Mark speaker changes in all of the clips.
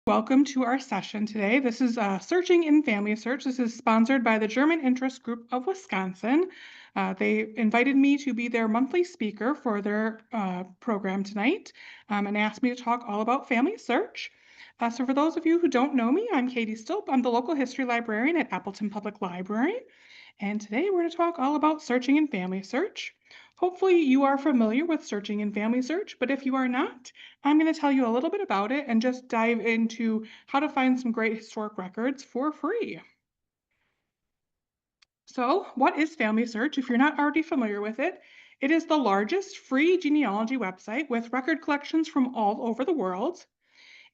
Speaker 1: Welcome to our session today. This is Searching in FamilySearch. This is sponsored by the German Interest Group of Wisconsin. They invited me to be their monthly speaker for their program tonight and asked me to talk all about FamilySearch. So for those of you who don't know me, I'm Katie Stilp. I'm the local history librarian at Appleton Public Library. And today we're going to talk all about searching in FamilySearch. Hopefully you are familiar with searching in FamilySearch, but if you are not, I'm going to tell you a little bit about it and just dive into how to find some great historic records for free. So what is FamilySearch? If you're not already familiar with it, it is the largest free genealogy website with record collections from all over the world.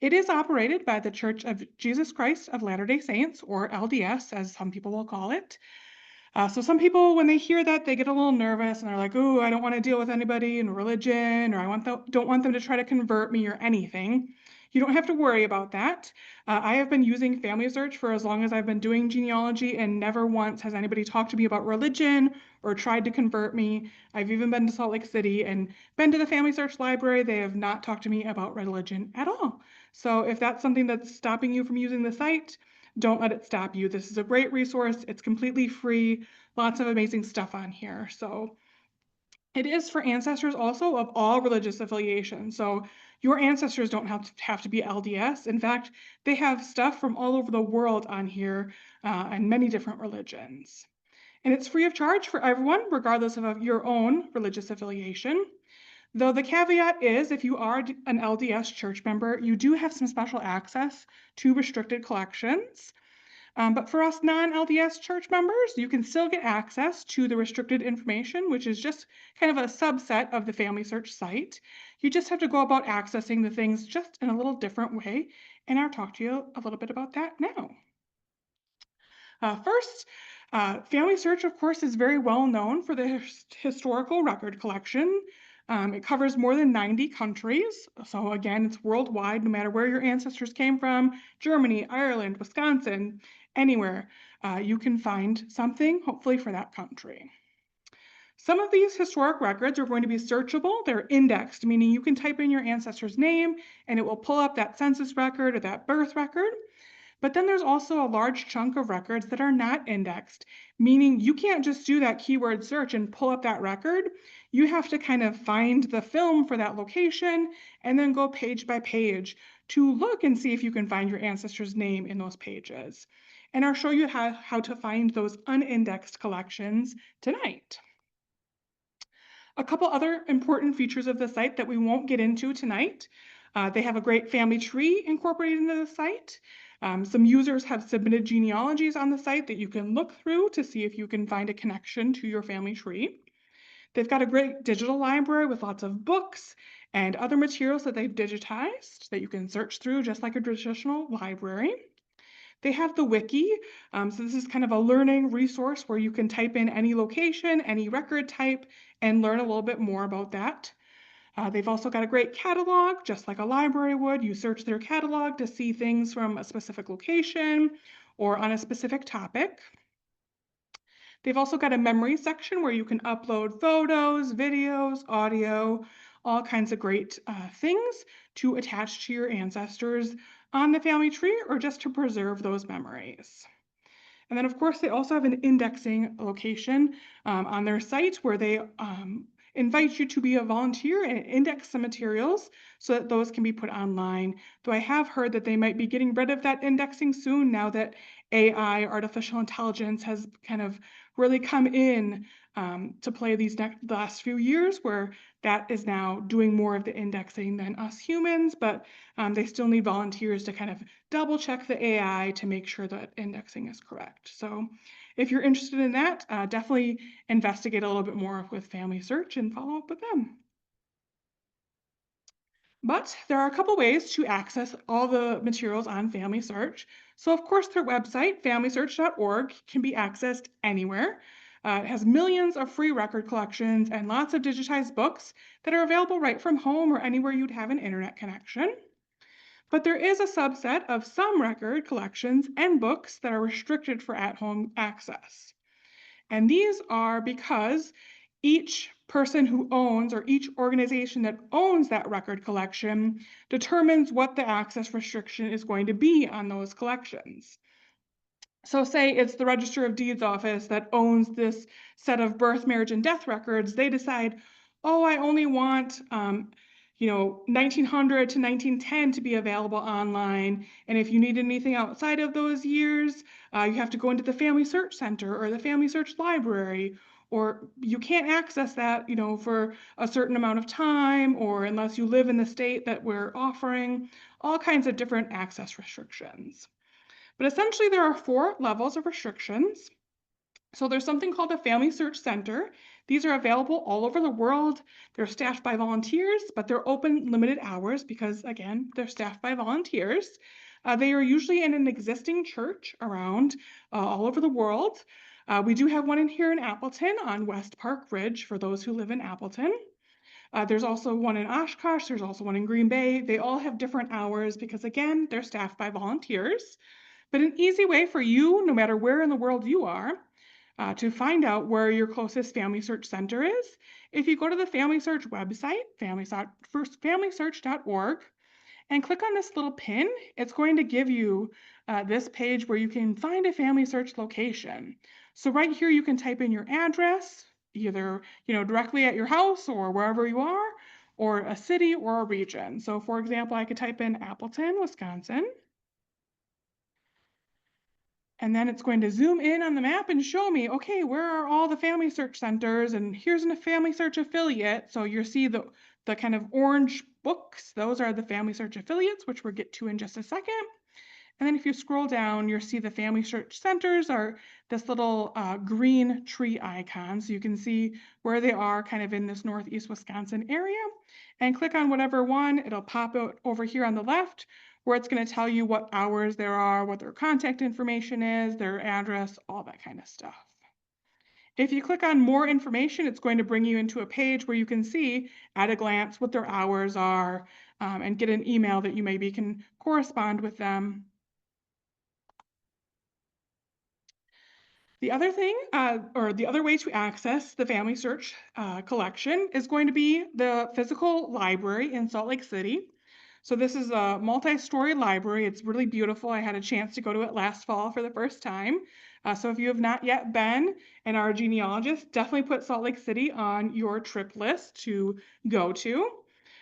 Speaker 1: It is operated by the Church of Jesus Christ of Latter-day Saints, or LDS, as some people will call it. So some people, when they hear that, they get a little nervous and they're like, "Ooh, I don't want to deal with anybody in religion, or don't want them to try to convert me or anything." You don't have to worry about that. I have been using FamilySearch for as long as I've been doing genealogy, and never once has anybody talked to me about religion or tried to convert me. I've even been to Salt Lake City and been to the FamilySearch library. They have not talked to me about religion at all. So if that's something that's stopping you from using the site, don't let it stop you. This is a great resource. It's completely free. Lots of amazing stuff on here. So it is for ancestors also of all religious affiliations. So your ancestors don't have to be LDS. In fact, they have stuff from all over the world on here and many different religions. And it's free of charge for everyone, regardless of your own religious affiliation. Though the caveat is, if you are an LDS church member, you do have some special access to restricted collections. But for us non-LDS church members, you can still get access to the restricted information, which is just kind of a subset of the FamilySearch site. You just have to go about accessing the things just in a little different way, and I'll talk to you a little bit about that now. First, FamilySearch, of course, is very well known for the historical record collection. It covers more than 90 countries. So again, it's worldwide, no matter where your ancestors came from, Germany, Ireland, Wisconsin, anywhere, you can find something, hopefully for that country. Some of these historic records are going to be searchable. They're indexed, meaning you can type in your ancestor's name and it will pull up that census record or that birth record. But then there's also a large chunk of records that are not indexed, meaning you can't just do that keyword search and pull up that record. You have to kind of find the film for that location and then go page by page to look and see if you can find your ancestor's name in those pages. And I'll show you how to find those unindexed collections tonight. A couple other important features of the site that we won't get into tonight. They have a great family tree incorporated into the site. Some users have submitted genealogies on the site that you can look through to see if you can find a connection to your family tree. They've got a great digital library with lots of books and other materials that they've digitized that you can search through just like a traditional library. They have the wiki, so this is kind of a learning resource where you can type in any location, any record type, and learn a little bit more about that. They've also got a great catalog, just like a library would. You search their catalog to see things from a specific location or on a specific topic. They've also got a memory section where you can upload photos, videos, audio, all kinds of great things to attach to your ancestors on the family tree or just to preserve those memories. And then, of course, they also have an indexing location on their site where they invite you to be a volunteer and index some materials so that those can be put online. Though I have heard that they might be getting rid of that indexing soon now that AI, artificial intelligence, has kind of really come in to play the last few years, where that is now doing more of the indexing than us humans, but they still need volunteers to kind of double check the AI to make sure that indexing is correct. So if you're interested in that, definitely investigate a little bit more with FamilySearch and follow up with them. But there are a couple ways to access all the materials on FamilySearch. So of course, their website, familysearch.org, can be accessed anywhere. It has millions of free record collections and lots of digitized books that are available right from home or anywhere you'd have an internet connection. But there is a subset of some record collections and books that are restricted for at-home access. And these are because Each person who owns, or each organization that owns that record collection, determines what the access restriction is going to be on those collections. So say it's the Register of Deeds office that owns this set of birth, marriage, and death records. They decide, oh, I only want 1900 to 1910 to be available online. And if you need anything outside of those years, you have to go into the Family Search Center or the Family Search Library, or you can't access that, for a certain amount of time, or unless you live in the state that we're offering, all kinds of different access restrictions. But essentially, there are 4 levels of restrictions. So there's something called a Family Search Center. These are available all over the world. They're staffed by volunteers, but they're open limited hours because, again, they're staffed by volunteers. They are usually in an existing church around all over the world. We do have one in here in Appleton on West Park Ridge for those who live in Appleton. There's also one in Oshkosh. There's also one in Green Bay. They all have different hours because, again, they're staffed by volunteers. But an easy way for you, no matter where in the world you are, to find out where your closest Family Search Center is, if you go to the Family Search website, FamilySearch.org, and click on this little pin, it's going to give you this page where you can find a Family Search location. So right here, you can type in your address, either directly at your house or wherever you are, or a city or a region. So for example, I could type in Appleton, Wisconsin. And then it's going to zoom in on the map and show me, okay, where are all the Family Search centers? And here's a Family Search affiliate. So you'll see the kind of orange books. Those are the Family Search affiliates, which we'll get to in just a second. And then if you scroll down, you'll see the Family Search centers are this little green tree icon. So you can see where they are kind of in this Northeast Wisconsin area. And click on whatever one, it'll pop out over here on the left, where it's going to tell you what hours there are, what their contact information is, their address, all that kind of stuff. If you click on more information, it's going to bring you into a page where you can see at a glance what their hours are and get an email that you maybe can correspond with them. The other thing, or the other way to access the Family Search collection is going to be the physical library in Salt Lake City. So this is a multi-story library. It's really beautiful. I had a chance to go to it last fall for the first time. So if you have not yet been and are a genealogist, definitely put Salt Lake City on your trip list to go to.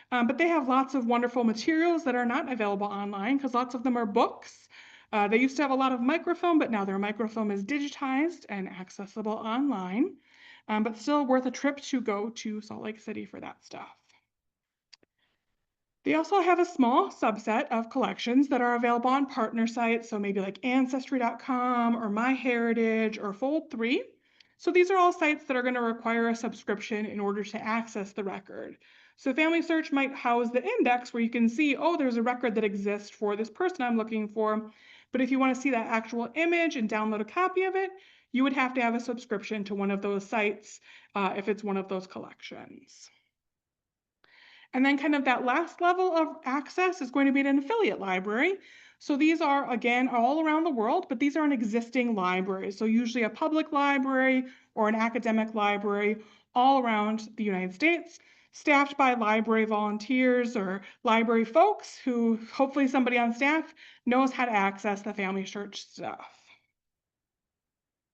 Speaker 1: But they have lots of wonderful materials that are not available online because lots of them are books. They used to have a lot of microfilm, but now their microfilm is digitized and accessible online, but still worth a trip to go to Salt Lake City for that stuff. They also have a small subset of collections that are available on partner sites, so maybe like Ancestry.com or MyHeritage or Fold3. So these are all sites that are going to require a subscription in order to access the record. So Family Search might house the index where you can see, oh, there's a record that exists for this person I'm looking for. But if you want to see that actual image and download a copy of it, you would have to have a subscription to one of those sites if it's one of those collections. And then kind of that last level of access is going to be an affiliate library. So these are, again, all around the world, but these are an existing library. So usually a public library or an academic library all around the United States, staffed by library volunteers or library folks who hopefully somebody on staff knows how to access the Family Search stuff.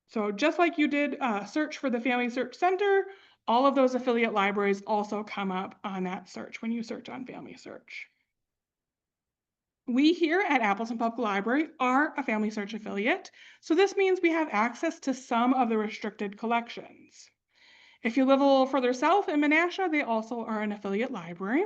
Speaker 1: So just like you did search for the Family Search Center, all of those affiliate libraries also come up on that search when you search on Family Search. We here at Appleton Public Library are a Family Search affiliate, so this means we have access to some of the restricted collections. If you live a little further south in Menasha, they also are an affiliate library.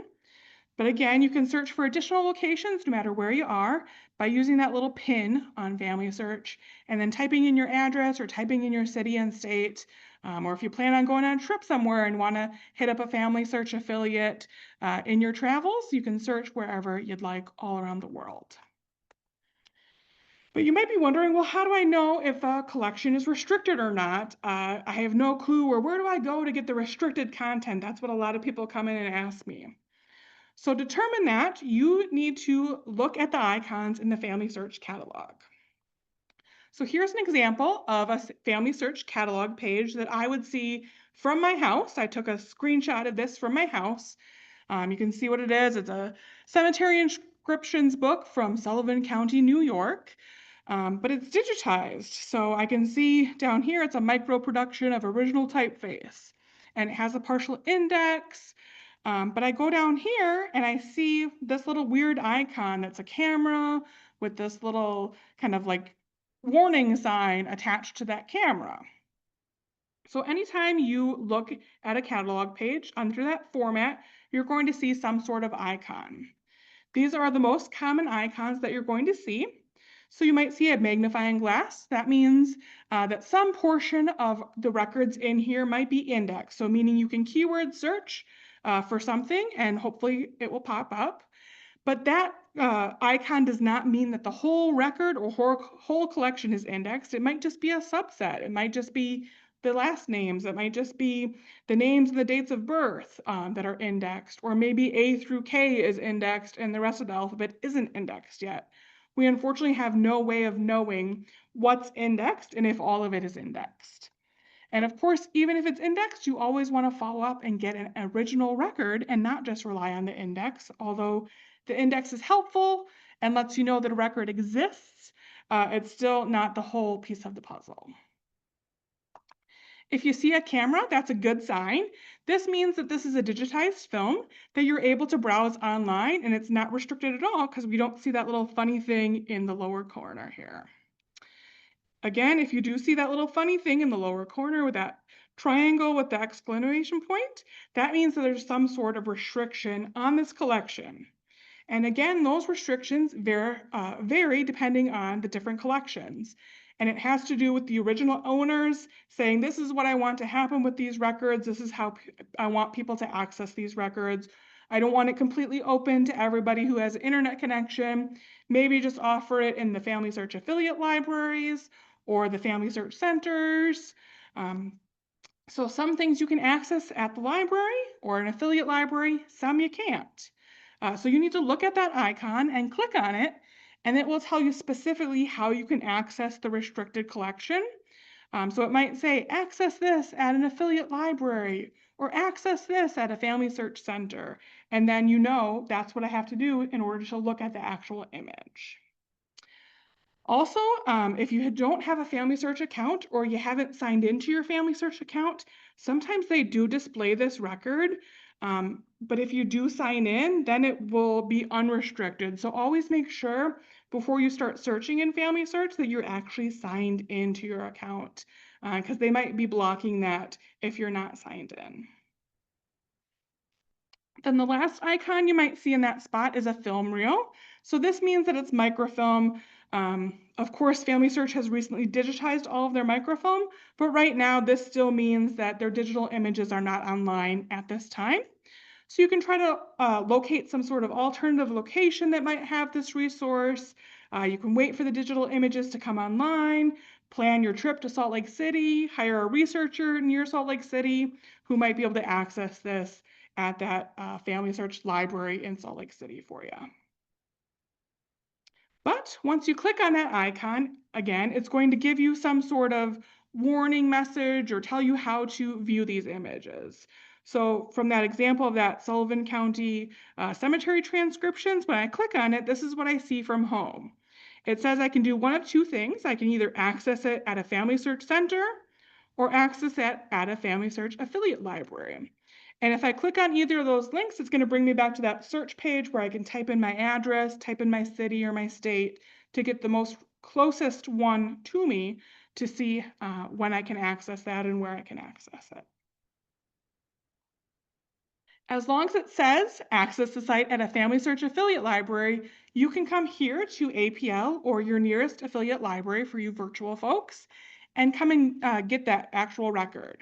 Speaker 1: But again, you can search for additional locations no matter where you are by using that little pin on Family Search and then typing in your address or typing in your city and state. Or if you plan on going on a trip somewhere and want to hit up a Family Search affiliate in your travels, you can search wherever you'd like all around the world. But you might be wondering, well, how do I know if a collection is restricted or not? I have no clue, or where do I go to get the restricted content? That's what a lot of people come in and ask me. So to determine that, you need to look at the icons in the Family Search catalog. So here's an example of a Family Search catalog page that I would see from my house. I took a screenshot of this from my house. You can see what it is. It's a cemetery inscriptions book from Sullivan County, New York, but it's digitized. So I can see down here, it's a micro production of original typeface, and it has a partial index. But I go down here and I see this little weird icon that's a camera with this little kind of like warning sign attached to that camera. So anytime you look at a catalog page under that format, you're going to see some sort of icon. These are the most common icons that you're going to see. So you might see a magnifying glass. That means that some portion of the records in here might be indexed. So meaning you can keyword search for something and hopefully it will pop up. But that icon does not mean that the whole record or whole collection is indexed. It might just be a subset. It might just be the last names. It might just be the names and the dates of birth that are indexed, or maybe A through K is indexed and the rest of the alphabet isn't indexed yet. We unfortunately have no way of knowing what's indexed and if all of it is indexed. And of course, even if it's indexed, you always want to follow up and get an original record and not just rely on the index, although the index is helpful and lets you know that a record exists. It's still not the whole piece of the puzzle. If you see a camera, that's a good sign. This means that this is a digitized film that you're able to browse online, and it's not restricted at all because we don't see that little funny thing in the lower corner here. Again, if you do see that little funny thing in the lower corner with that triangle with the exclamation point, that means that there's some sort of restriction on this collection. And again, those restrictions vary depending on the different collections. And it has to do with the original owners saying, this is what I want to happen with these records. This is how I want people to access these records. I don't want it completely open to everybody who has an internet connection. Maybe just offer it in the FamilySearch affiliate libraries or the FamilySearch centers. So some things you can access at the library or an affiliate library, some you can't. So you need to look at that icon and click on it, and it will tell you specifically how you can access the restricted collection. So it might say, access this at an affiliate library, or access this at a FamilySearch center. And then you know that's what I have to do in order to look at the actual image. Also, if you don't have a FamilySearch account or you haven't signed into your FamilySearch account, sometimes they do display this record. But if you do sign in, then it will be unrestricted. So always make sure before you start searching in FamilySearch that you're actually signed into your account because they might be blocking that if you're not signed in. Then the last icon you might see in that spot is a film reel. So this means that it's microfilm. Of course, FamilySearch has recently digitized all of their microfilm, but right now this still means that their digital images are not online at this time. So you can try to locate some sort of alternative location that might have this resource. You can wait for the digital images to come online, plan your trip to Salt Lake City, hire a researcher near Salt Lake City who might be able to access this at that FamilySearch library in Salt Lake City for you. But once you click on that icon, again, it's going to give you some sort of warning message or tell you how to view these images. So from that example of that Sullivan County cemetery transcriptions, when I click on it, this is what I see from home. It says I can do one of two things. I can either access it at a FamilySearch center or access it at a FamilySearch affiliate library. And if I click on either of those links, it's going to bring me back to that search page where I can type in my address, type in my city or my state to get the most closest one to me to see when I can access that and where I can access it. As long as it says access the site at a FamilySearch affiliate library, you can come here to APL or your nearest affiliate library for you virtual folks and come and get that actual record.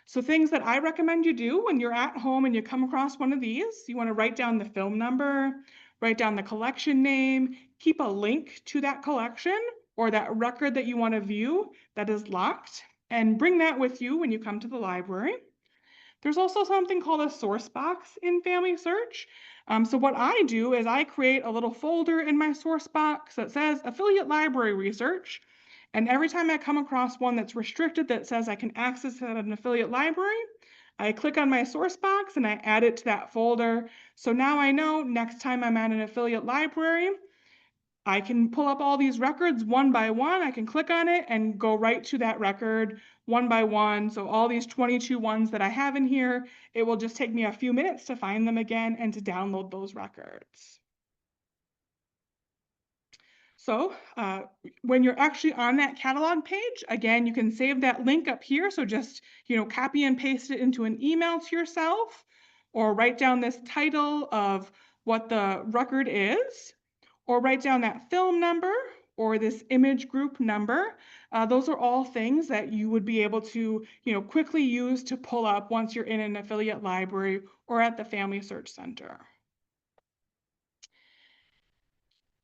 Speaker 1: So things that I recommend you do when you're at home and you come across one of these, you want to write down the film number, write down the collection name, keep a link to that collection or that record that you want to view that is locked, and bring that with you when you come to the library. There's also something called a source box in FamilySearch. So what I do is I create a little folder in my source box that says affiliate library research. And every time I come across one that's restricted that says I can access it at an affiliate library, I click on my source box and I add it to that folder. So now I know next time I'm at an affiliate library, I can pull up all these records one by one. I can click on it and go right to that record one by one. So all these 22 ones that I have in here, it will just take me a few minutes to find them again and to download those records. So when you're actually on that catalog page, again, you can save that link up here. So just, copy and paste it into an email to yourself, or write down this title of what the record is, or write down that film number or this image group number. Those are all things that you would be able to, quickly use to pull up once you're in an affiliate library or at the Family Search Center.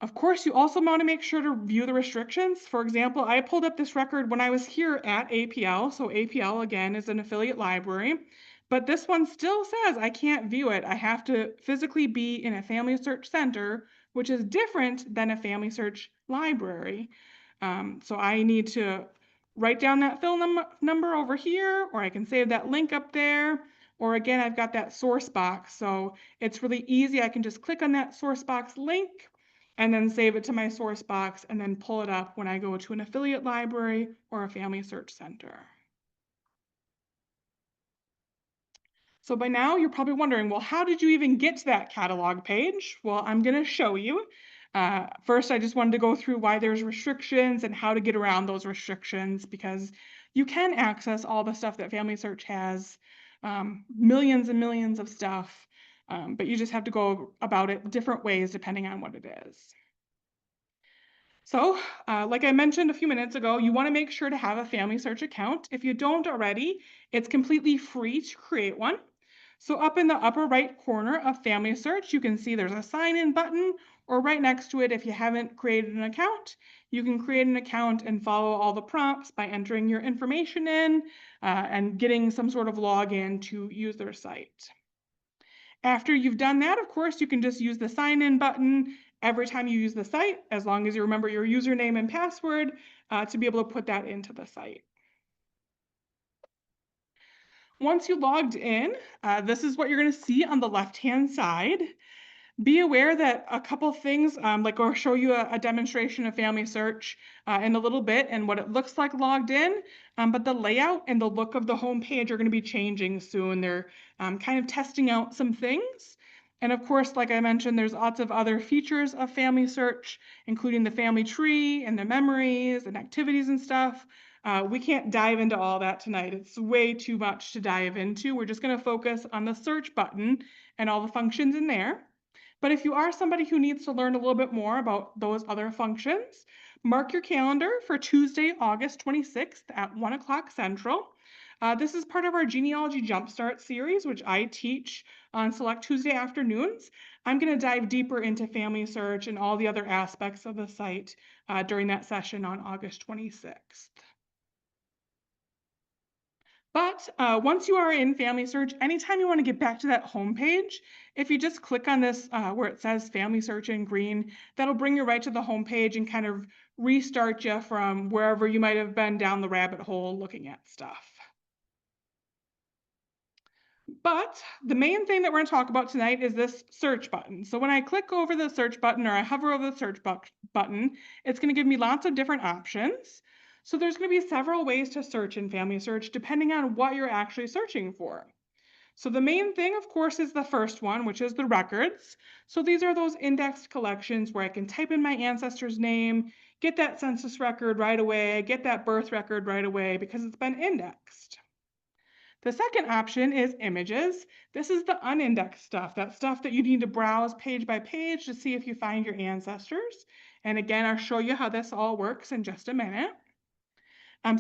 Speaker 1: Of course, you also want to make sure to view the restrictions. For example, I pulled up this record when I was here at APL. So APL, again, is an affiliate library. But this one still says I can't view it. I have to physically be in a Family Search Center, which is different than a Family Search library. So I need to write down that film number over here, or I can save that link up there. Or again, I've got that source box. So it's really easy. I can just click on that source box link and then save it to my source box and then pull it up when I go to an affiliate library or a Family Search Center. So by now you're probably wondering, well, how did you even get to that catalog page? Well, I'm going to show you. First, I just wanted to go through why there's restrictions and how to get around those restrictions, because you can access all the stuff that Family Search has, millions and millions of stuff, but you just have to go about it different ways depending on what it is. So, like I mentioned a few minutes ago, you want to make sure to have a Family Search account. If you don't already, it's completely free to create one. So up in the upper right corner of Family Search, you can see there's a sign in button, or right next to it, if you haven't created an account, you can create an account and follow all the prompts by entering your information in and getting some sort of login to use their site. After you've done that, of course, you can just use the sign in button every time you use the site, as long as you remember your username and password to be able to put that into the site. Once you logged in, this is what you're going to see on the left-hand side. Be aware that a couple things, like I'll show you a demonstration of Family Search in a little bit and what it looks like logged in, but the layout and the look of the home page are going to be changing soon. They're kind of testing out some things. And of course, like I mentioned, there's lots of other features of Family Search, including the family tree and the memories and activities and stuff. We can't dive into all that tonight. It's way too much to dive into. We're just going to focus on the search button and all the functions in there. But if you are somebody who needs to learn a little bit more about those other functions, mark your calendar for Tuesday, August 26th at 1 o'clock Central. This is part of our Genealogy Jumpstart series, which I teach on select Tuesday afternoons. I'm going to dive deeper into Family Search and all the other aspects of the site during that session on August 26th. But once you are in Family Search, anytime you want to get back to that home page, if you just click on this where it says Family Search in green, that'll bring you right to the home page and kind of restart you from wherever you might have been down the rabbit hole looking at stuff. But the main thing that we're going to talk about tonight is this search button. So when I click over the search button or I hover over the search button, it's going to give me lots of different options. So there's going to be several ways to search in Family Search depending on what you're actually searching for. So the main thing, of course, is the first one, which is the records. So these are those indexed collections where I can type in my ancestor's name, get that census record right away, get that birth record right away because it's been indexed. The second option is images. This is the unindexed stuff, that stuff that you need to browse page by page to see if you find your ancestors. And again, I'll show you how this all works in just a minute.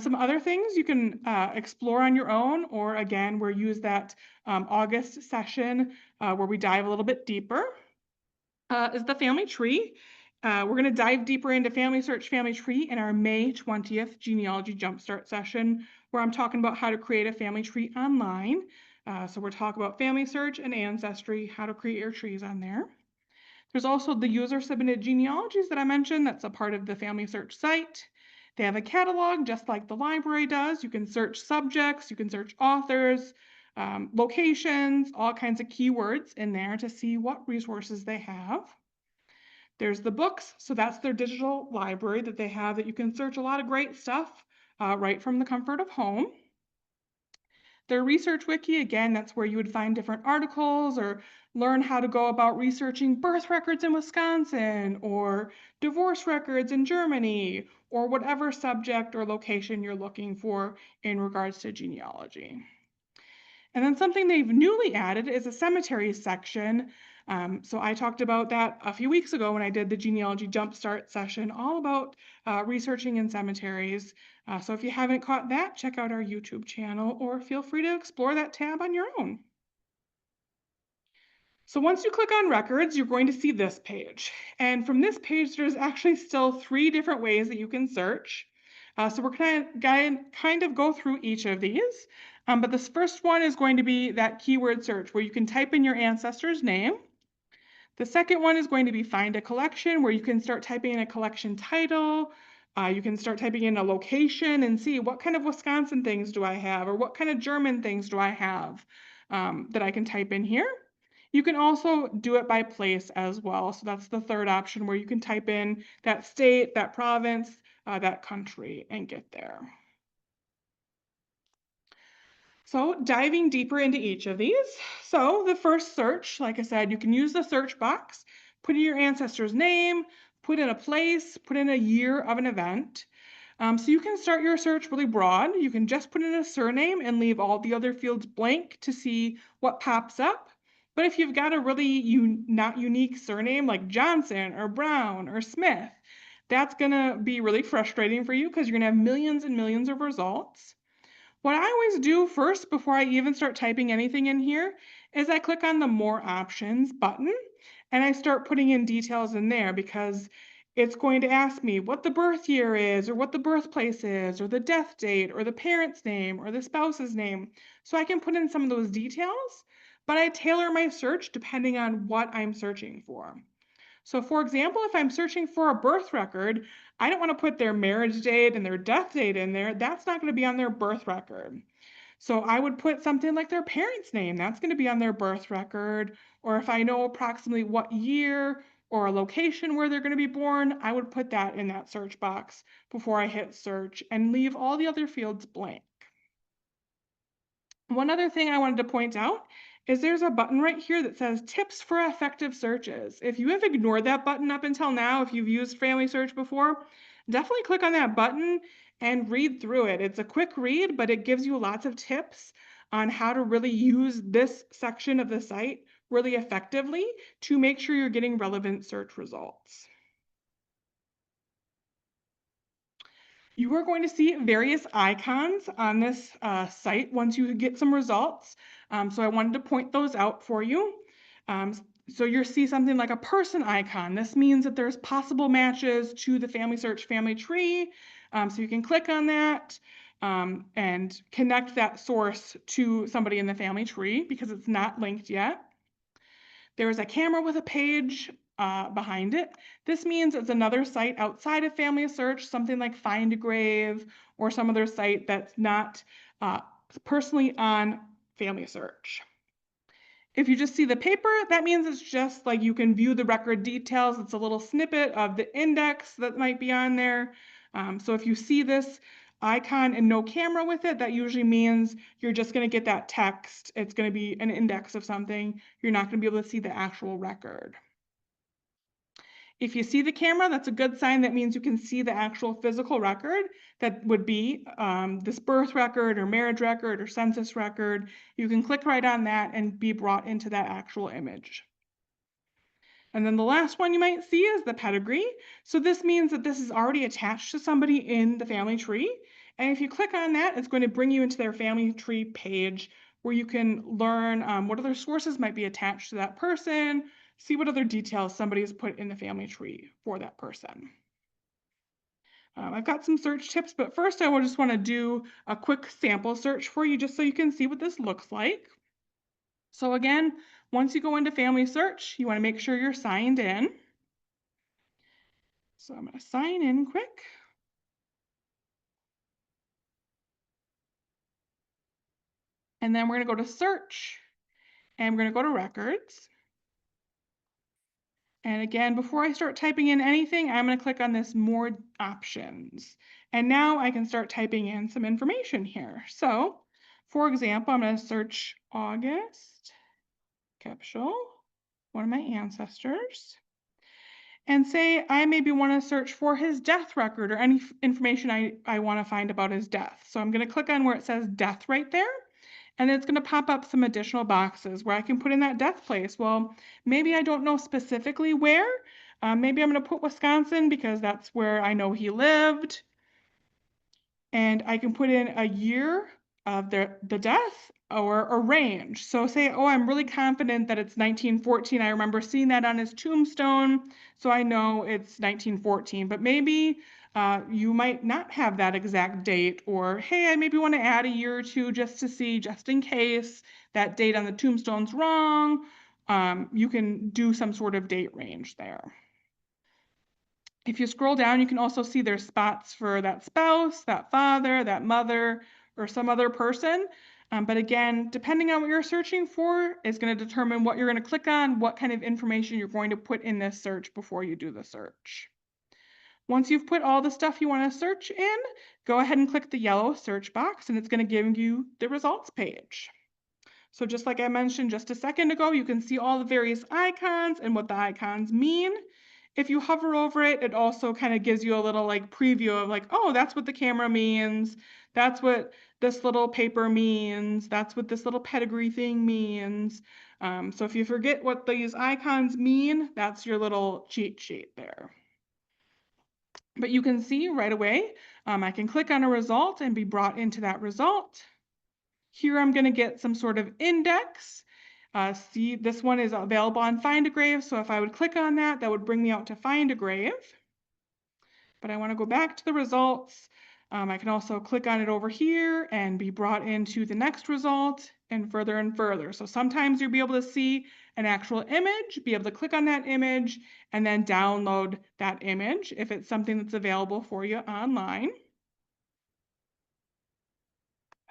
Speaker 1: Some other things you can explore on your own, or again, we'll use that August session where we dive a little bit deeper, is the family tree. We're going to dive deeper into Family Search Family Tree in our May 20th Genealogy Jumpstart session, where I'm talking about how to create a family tree online. So we're talking about Family Search and Ancestry, how to create your trees on there. There's also the user-submitted genealogies that I mentioned. That's a part of the Family Search site. They have a catalog just like the library does. You can search subjects, you can search authors, locations, all kinds of keywords in there to see what resources they have. There's the books, so that's their digital library that they have that you can search a lot of great stuff right from the comfort of home. Their research wiki, again, that's where you would find different articles or learn how to go about researching birth records in Wisconsin or divorce records in Germany or whatever subject or location you're looking for in regards to genealogy. And then something they've newly added is a cemetery section. So I talked about that a few weeks ago when I did the genealogy jumpstart session, all about researching in cemeteries. So if you haven't caught that, check out our YouTube channel or feel free to explore that tab on your own. So once you click on records, you're going to see this page. And from this page, there's actually still 3 different ways that you can search. So we're going to kind of go through each of these. But this first one is going to be that keyword search where you can type in your ancestor's name. The second one is going to be find a collection where you can start typing in a collection title. You can start typing in a location and see what kind of Wisconsin things do I have or what kind of German things do I have that I can type in here. You can also do it by place as well. So that's the third option where you can type in that state, that province, that country and get there. So diving deeper into each of these. So the first search, like I said, you can use the search box, put in your ancestor's name, put in a place, put in a year of an event. So you can start your search really broad. You can just put in a surname and leave all the other fields blank to see what pops up. But if you've got a really not unique surname like Johnson or Brown or Smith, that's going to be really frustrating for you because you're going to have millions and millions of results. What I always do first before I even start typing anything in here is I click on the More Options button and I start putting in details in there because it's going to ask me what the birth year is or what the birthplace is or the death date or the parent's name or the spouse's name. So I can put in some of those details, but I tailor my search depending on what I'm searching for. So for example, if I'm searching for a birth record, I don't want to put their marriage date and their death date in there. That's not going to be on their birth record. So I would put something like their parents' name. That's going to be on their birth record. Or if I know approximately what year or a location where they're going to be born, I would put that in that search box before I hit search and leave all the other fields blank. One other thing I wanted to point out is there's a button right here that says tips for effective searches. If you have ignored that button up until now, if you've used FamilySearch before, definitely click on that button and read through it. It's a quick read, but it gives you lots of tips on how to really use this section of the site really effectively to make sure you're getting relevant search results. You are going to see various icons on this site once you get some results. So I wanted to point those out for you. So you'll see something like a person icon. This means that there's possible matches to the FamilySearch family tree. So you can click on that and connect that source to somebody in the family tree because it's not linked yet. There's a camera with a page behind it. This means it's another site outside of FamilySearch, something like Find a Grave or some other site that's not personally on FamilySearch. If you just see the paper, that means it's just like you can view the record details. It's a little snippet of the index that might be on there. So if you see this icon and no camera with it, that usually means you're just going to get that text. It's going to be an index of something. You're not going to be able to see the actual record. If you see the camera, that's a good sign. That means you can see the actual physical record that would be this birth record or marriage record or census record. You can click right on that and be brought into that actual image. And then the last one you might see is the pedigree. So this means that this is already attached to somebody in the family tree. And if you click on that, it's going to bring you into their family tree page where you can learn what other sources might be attached to that person, see what other details somebody has put in the family tree for that person. I've got some search tips, but first I just want to do a quick sample search for you just so you can see what this looks like. So again, once you go into FamilySearch, you want to make sure you're signed in. So I'm going to sign in quick. And then we're going to go to search, and we're going to go to records. And again, before I start typing in anything, I'm going to click on this more options. And now I can start typing in some information here. So for example, I'm going to search August Capshaw, one of my ancestors, and say I maybe want to search for his death record or any information I want to find about his death. So I'm going to click on where it says death right there. And it's going to pop up some additional boxes where I can put in that death place. Well, maybe I don't know specifically where. Maybe I'm going to put Wisconsin because that's where I know he lived. And I can put in a year of the death or a range. So say, oh, I'm really confident that it's 1914. I remember seeing that on his tombstone, so I know it's 1914. But maybe you might not have that exact date, or hey, I maybe want to add a year or two just to see, just in case that date on the tombstone's wrong. You can do some sort of date range there. If you scroll down, you can also see there's spots for that spouse, that father, that mother, or some other person. But again, depending on what you're searching for is going to determine what you're going to click on, what kind of information you're going to put in this search before you do the search. Once you've put all the stuff you want to search in, go ahead and click the yellow search box, and it's going to give you the results page. So just like I mentioned just a second ago, you can see all the various icons and what the icons mean. If you hover over it, it also kind of gives you a little like preview of like, oh, that's what the camera means. That's what this little paper means. That's what this little pedigree thing means. So if you forget what these icons mean, that's your little cheat sheet there. But you can see right away, I can click on a result and be brought into that result. Here I'm going to get some sort of index. See, this one is available on Find a Grave, so if I would click on that, that would bring me out to Find a Grave. But I want to go back to the results. I can also click on it over here and be brought into the next result and further. So sometimes you'll be able to see an actual image, be able to click on that image, and then download that image if it's something that's available for you online.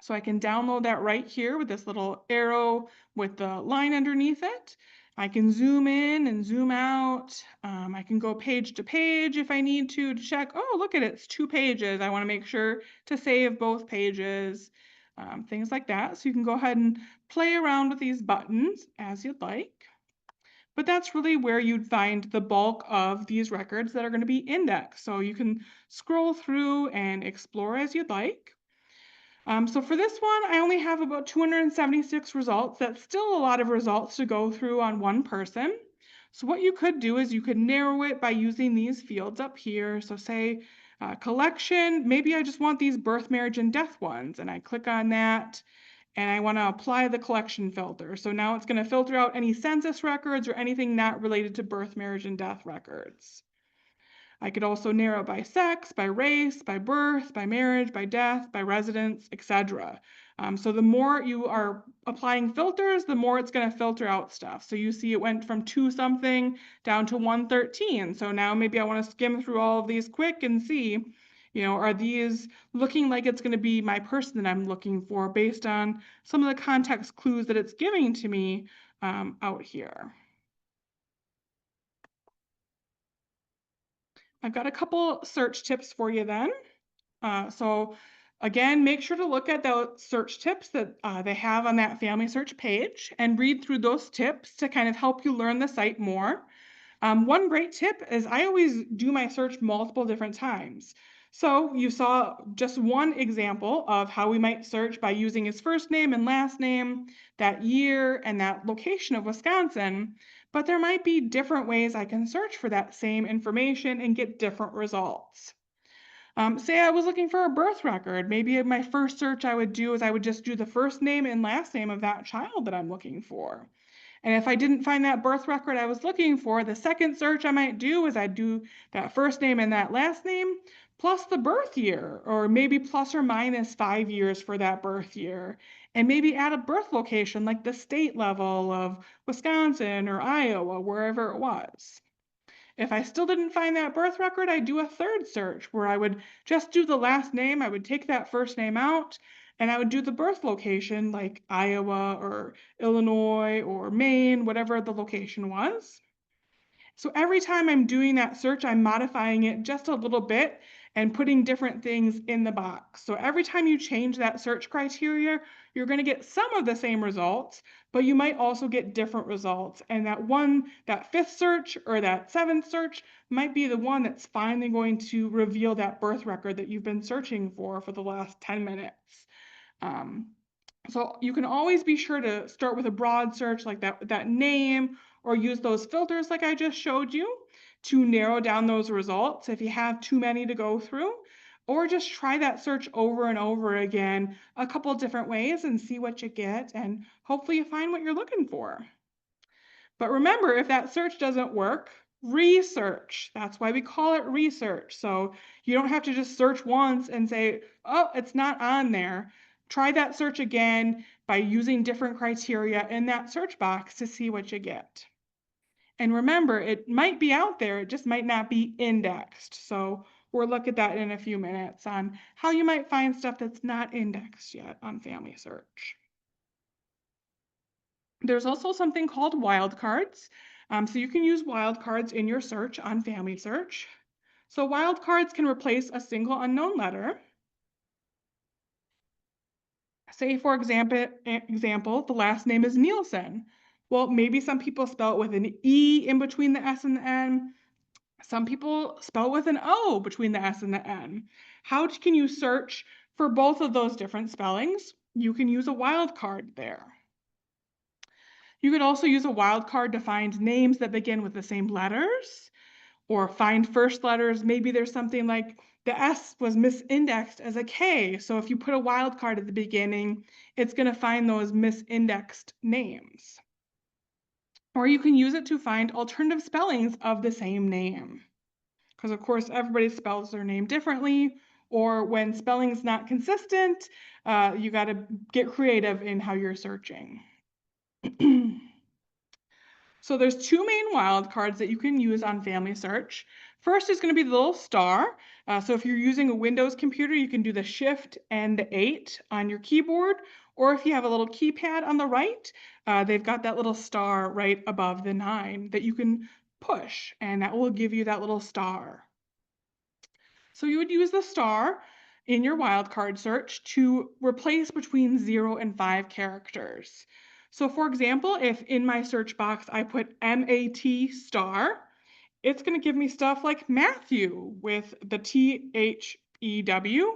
Speaker 1: So I can download that right here with this little arrow with the line underneath it. I can zoom in and zoom out. I can go page to page if I need to check, oh, look at it, it's 2 pages. I want to make sure to save both pages, things like that. So you can go ahead and play around with these buttons as you'd like. But that's really where you'd find the bulk of these records that are going to be indexed. So you can scroll through and explore as you'd like. So for this one, I only have about 276 results. That's still a lot of results to go through on one person. So what you could do is you could narrow it by using these fields up here. So say collection, maybe I just want these birth, marriage, and death ones. And I click on that and I want to apply the collection filter. So now it's going to filter out any census records or anything not related to birth, marriage, and death records. I could also narrow by sex, by race, by birth, by marriage, by death, by residence, etc. So the more you are applying filters, the more it's going to filter out stuff. So you see it went from 2 something down to 113. So now maybe I want to skim through all of these quick and see, are these looking like it's going to be my person that I'm looking for based on some of the context clues that it's giving to me out here. I've got a couple search tips for you then. So again, make sure to look at the search tips that they have on that FamilySearch page and read through those tips to kind of help you learn the site more. One great tip is I always do my search multiple different times. So you saw just one example of how we might search by using his first name and last name, that year, and that location of Wisconsin. But there might be different ways I can search for that same information and get different results. Say I was looking for a birth record. Maybe my first search I would do is I would just do the first name and last name of that child that I'm looking for. And if I didn't find that birth record I was looking for, the second search I might do is I'd do that first name and that last name plus the birth year, or maybe plus or minus 5 years for that birth year. And maybe add a birth location like the state level of Wisconsin or Iowa, wherever it was. If I still didn't find that birth record, I'd do a third search where I would just do the last name. I would take that first name out and I would do the birth location like Iowa or Illinois or Maine, whatever the location was. So every time I'm doing that search, I'm modifying it just a little bit and putting different things in the box. So every time you change that search criteria, you're going to get some of the same results, but you might also get different results. And that fifth search or that seventh search might be the one that's finally going to reveal that birth record that you've been searching for the last 10 minutes. So you can always be sure to start with a broad search like that name, or use those filters like I just showed you to narrow down those results if you have too many to go through, or just try that search over and over again a couple different ways and see what you get, and hopefully you find what you're looking for. But remember, if that search doesn't work, research. That's why we call it research. So you don't have to just search once and say, oh, it's not on there. Try that search again by using different criteria in that search box to see what you get. And remember, it might be out there, it just might not be indexed. So we'll look at that in a few minutes on how you might find stuff that's not indexed yet on FamilySearch. There's also something called wildcards. So you can use wildcards in your search on FamilySearch. So wildcards can replace a single unknown letter. Say, for example, the last name is Nielsen. Well, maybe some people spell it with an E in between the S and the N. Some people spell it with an O between the S and the N. How can you search for both of those different spellings? You can use a wildcard there. You could also use a wildcard to find names that begin with the same letters, or find first letters. Maybe there's something like the S was misindexed as a K. So if you put a wildcard at the beginning, it's going to find those misindexed names. Or you can use it to find alternative spellings of the same name. Because of course, everybody spells their name differently, or when spelling's not consistent, you got to get creative in how you're searching. So there's two main wildcards that you can use on FamilySearch. First is going to be the little star. So if you're using a Windows computer, you can do the Shift and the 8 on your keyboard, or if you have a little keypad on the right, they've got that little star right above the 9 that you can push, and that will give you that little star. So you would use the star in your wildcard search to replace between 0 and 5 characters. So for example, if in my search box I put MAT star, it's going to give me stuff like Matthew with the THEW,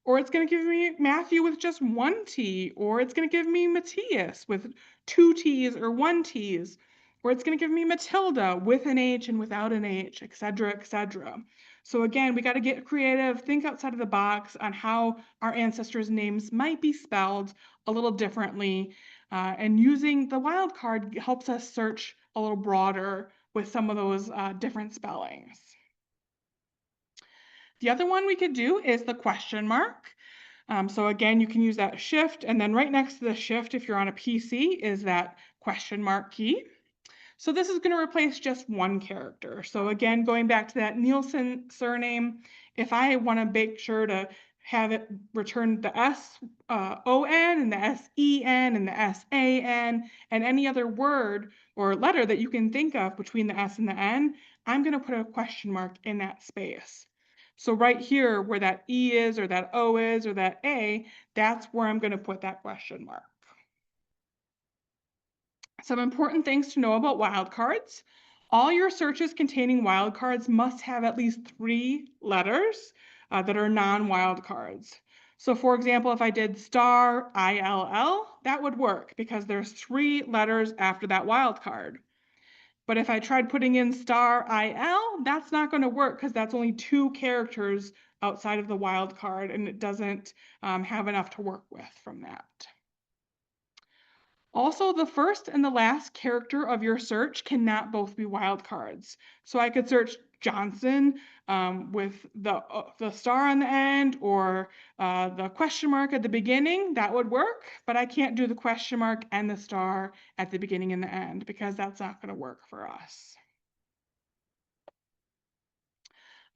Speaker 1: or it's going to give me Matthew with just one T, or it's going to give me Matthias with two T's or one T's, or it's going to give me Matilda with an H and without an H, etc., etc. So again, we got to get creative, think outside of the box on how our ancestors' names might be spelled a little differently, and using the wildcard helps us search a little broader with some of those different spellings. The other one we could do is the question mark. So again, you can use that shift, and then right next to the shift, if you're on a PC, is that question mark key. So this is going to replace just one character. So again, going back to that Nielsen surname, if I want to make sure to have it return the S-O-N and the S-E-N and the S-A-N and any other word or letter that you can think of between the S and the N, I'm going to put a question mark in that space. So right here where that E is or that O is or that A, that's where I'm going to put that question mark. Some important things to know about wildcards. All your searches containing wildcards must have at least 3 letters that are non-wildcards. So for example, if I did star ILL, that would work because there's 3 letters after that wildcard. But if I tried putting in star IL, that's not going to work because that's only 2 characters outside of the wildcard, and it doesn't have enough to work with from that. Also, the first and the last character of your search cannot both be wildcards. So I could search Johnson with the star on the end, or the question mark at the beginning. That would work, but I can't do the question mark and the star at the beginning and the end because that's not going to work for us.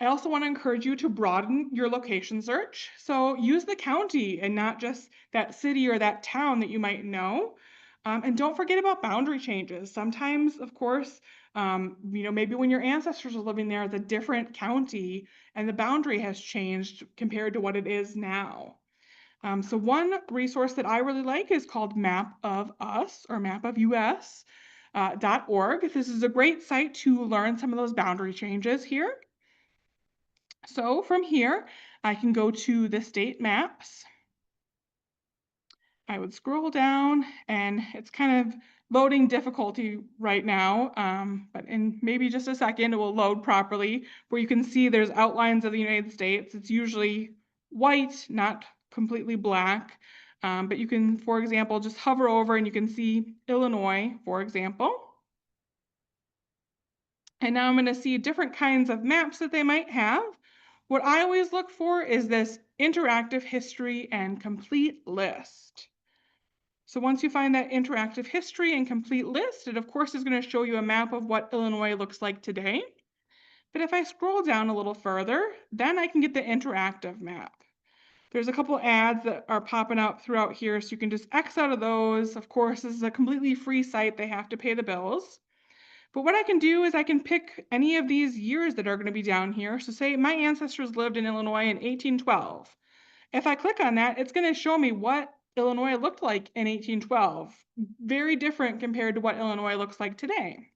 Speaker 1: I also want to encourage you to broaden your location search. So use the county and not just that city or that town that you might know. And don't forget about boundary changes. Sometimes, of course, maybe when your ancestors were living there, it's a different county and the boundary has changed compared to what it is now. So one resource that I really like is called Map of Us or Map of US. .org. This is a great site to learn some of those boundary changes here. So from here, I can go to the state maps. I would scroll down and it's kind of loading difficulty right now, but in maybe just a second, it will load properly where you can see there's outlines of the United States. It's usually white, not completely black, but you can, for example, just hover over and you can see Illinois, for example. And now I'm going to see different kinds of maps that they might have. What I always look for is this interactive history and complete list. So once you find that interactive history and complete list, it of course is going to show you a map of what Illinois looks like today. But if I scroll down a little further, then I can get the interactive map. There's a couple ads that are popping up throughout here, so you can just X out of those. Of course, this is a completely free site. They have to pay the bills. But what I can do is I can pick any of these years that are going to be down here. So say my ancestors lived in Illinois in 1812. If I click on that, it's going to show me what Illinois looked like in 1812. Very different compared to what Illinois looks like today.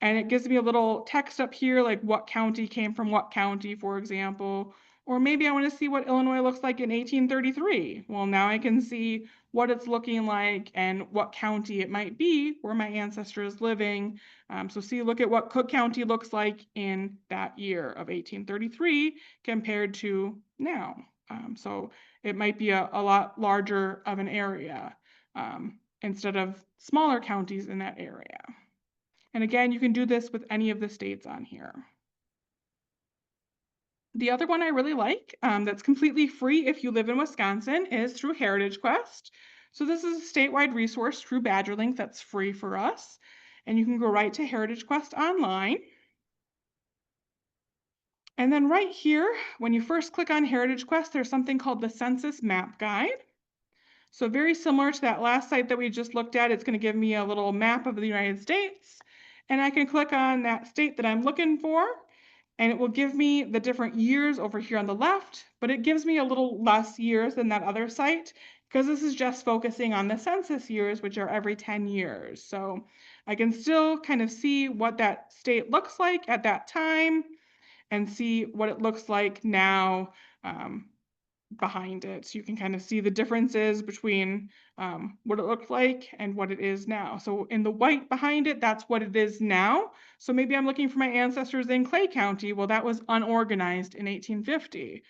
Speaker 1: And it gives me a little text up here, like what county came from what county, for example. Or maybe I want to see what Illinois looks like in 1833. Well, now I can see what it's looking like and what county it might be where my ancestor is living. So see, look at what Cook County looks like in that year of 1833 compared to now. So it might be a lot larger of an area instead of smaller counties in that area. And again, you can do this with any of the states on here. The other one I really like that's completely free if you live in Wisconsin is through Heritage Quest. So this is a statewide resource through Badgerlink that's free for us. And you can go right to Heritage Quest online. And then right here, when you first click on Heritage Quest, there's something called the Census Map Guide. So very similar to that last site that we just looked at, it's going to give me a little map of the United States. And I can click on that state that I'm looking for, and it will give me the different years over here on the left, but it gives me a little less years than that other site because this is just focusing on the census years, which are every 10 years. So I can still kind of see what that state looks like at that time and see what it looks like now behind it. So you can kind of see the differences between what it looked like and what it is now. So in the white behind it, that's what it is now. So maybe I'm looking for my ancestors in Clay County. Well, that was unorganized in 1850.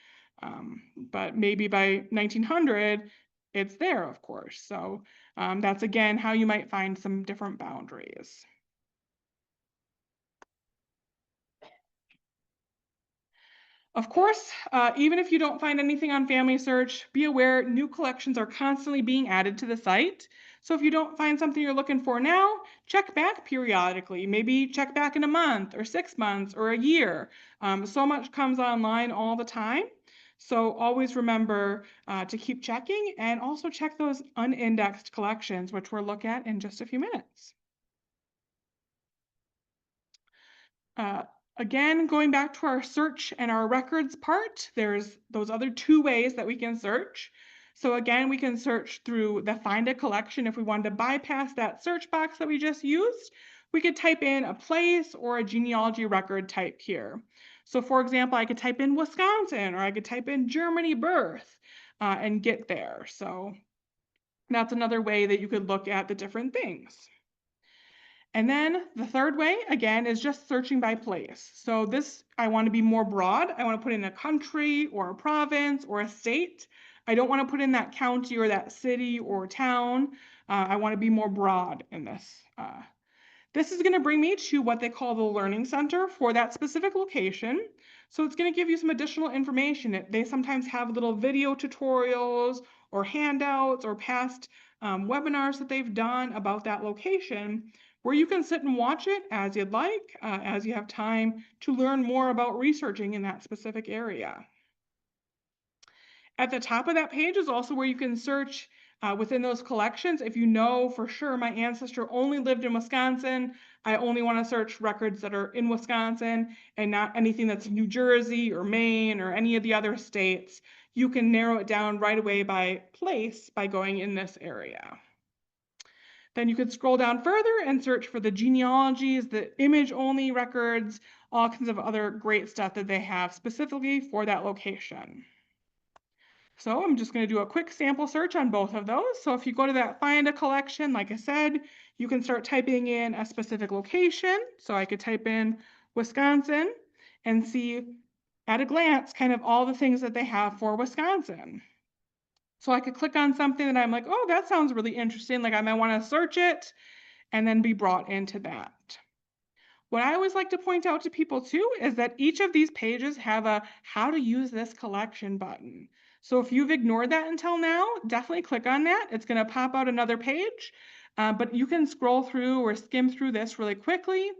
Speaker 1: But maybe by 1900, it's there, of course. So that's again how you might find some different boundaries. Of course, even if you don't find anything on FamilySearch, be aware new collections are constantly being added to the site. So if you don't find something you're looking for now, check back periodically. Maybe check back in a month or 6 months or a year. So much comes online all the time. So always remember to keep checking and also check those unindexed collections, which we'll look at in just a few minutes. Again, going back to our search and our records part, there's those other two ways that we can search. So again, we can search through the find a collection. If we wanted to bypass that search box that we just used, we could type in a place or a genealogy record type here. So for example, I could type in Wisconsin or I could type in Germany birth and get there. So that's another way that you could look at the different things. And then the third way, again, is just searching by place. So this, I want to be more broad. I want to put in a country or a province or a state. I don't want to put in that county or that city or town. I want to be more broad in this. This is going to bring me to what they call the Learning Center for that specific location. So it's going to give you some additional information. They sometimes have little video tutorials or handouts or past webinars that they've done about that location, where you can sit and watch it as you'd like, as you have time to learn more about researching in that specific area. At the top of that page is also where you can search within those collections. If you know for sure my ancestor only lived in Wisconsin, I only want to search records that are in Wisconsin and not anything that's New Jersey or Maine or any of the other states. You can narrow it down right away by place by going in this area. Then you could scroll down further and search for the genealogies, the image-only records, all kinds of other great stuff that they have specifically for that location. So I'm just going to do a quick sample search on both of those. So if you go to that find a collection, like I said, you can start typing in a specific location. So I could type in Wisconsin and see at a glance kind of all the things that they have for Wisconsin. So I could click on something that I'm like, oh, that sounds really interesting. Like I might want to search it and then be brought into that. What I always like to point out to people too is that each of these pages have a how to use this collection button. So if you've ignored that until now, definitely click on that. It's going to pop out another page, but you can scroll through or skim through this really quickly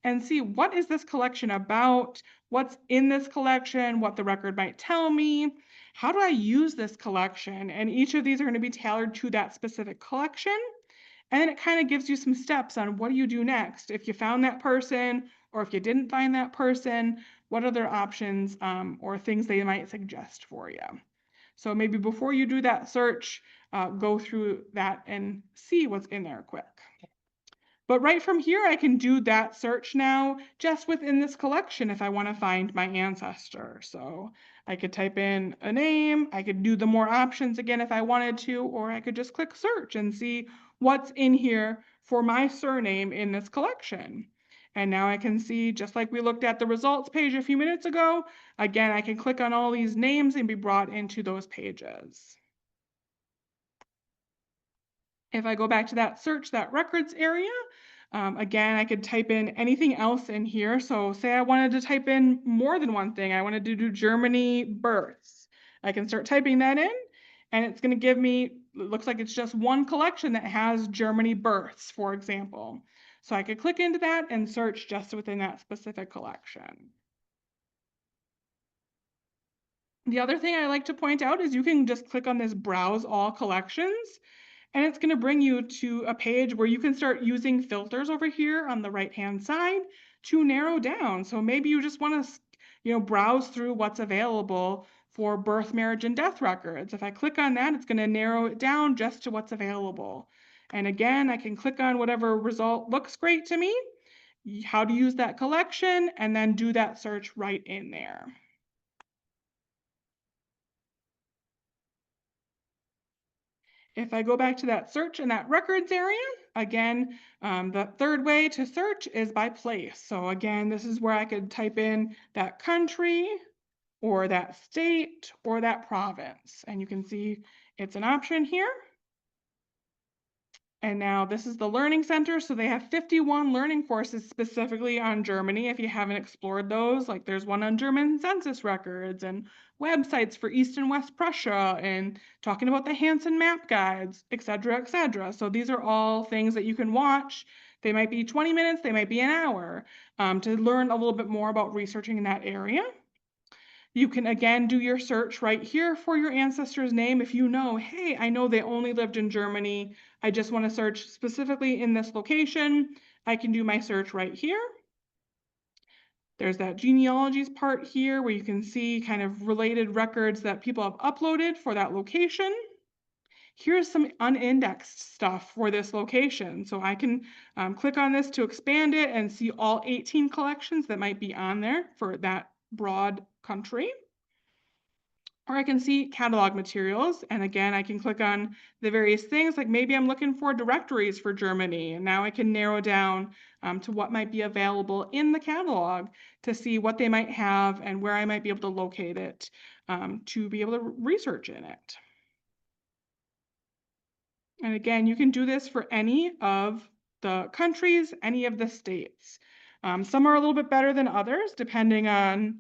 Speaker 1: and see what is this collection about, what's in this collection, what the record might tell me, how do I use this collection? And each of these are going to be tailored to that specific collection. And then it kind of gives you some steps on what do you do next. If you found that person or if you didn't find that person, what other options or things they might suggest for you. So maybe before you do that search, go through that and see what's in there quick. But right from here, I can do that search now just within this collection if I want to find my ancestor. So I could type in a name, I could do the more options again if I wanted to, or I could just click search and see what's in here for my surname in this collection. And now I can see, just like we looked at the results page a few minutes ago, again, I can click on all these names and be brought into those pages. If I go back to that search, that records area, again, I could type in anything else in here. So say I wanted to type in more than one thing. I wanted to do Germany births. I can start typing that in and it's going to give me, it looks like it's just one collection that has Germany births, for example. So I could click into that and search just within that specific collection. The other thing I like to point out is you can just click on this browse all collections and it's going to bring you to a page where you can start using filters over here on the right-hand side to narrow down. So maybe you just want to, browse through what's available for birth, marriage, and death records. If I click on that, it's going to narrow it down just to what's available. And again, I can click on whatever result looks great to me, how to use that collection, and then do that search right in there. If I go back to that search in that records area, again, the third way to search is by place. So again, this is where I could type in that country or that state or that province. And you can see it's an option here. And now this is the Learning Center. So they have 51 learning courses specifically on Germany. If you haven't explored those, like there's one on German census records and websites for East and West Prussia and talking about the Hansen map guides, et cetera, et cetera. So these are all things that you can watch. They might be 20 minutes, they might be an hour to learn a little bit more about researching in that area. You can again do your search right here for your ancestor's name. If you know, hey, I know they only lived in Germany, I just want to search specifically in this location, I can do my search right here. There's that genealogies part here where you can see kind of related records that people have uploaded for that location. Here's some unindexed stuff for this location. So I can click on this to expand it and see all 18 collections that might be on there for that broad country. Or I can see catalog materials. And again, I can click on the various things, like maybe I'm looking for directories for Germany. And now I can narrow down to what might be available in the catalog to see what they might have and where I might be able to locate it to be able to research in it. And again, you can do this for any of the countries, any of the states. Some are a little bit better than others, depending on,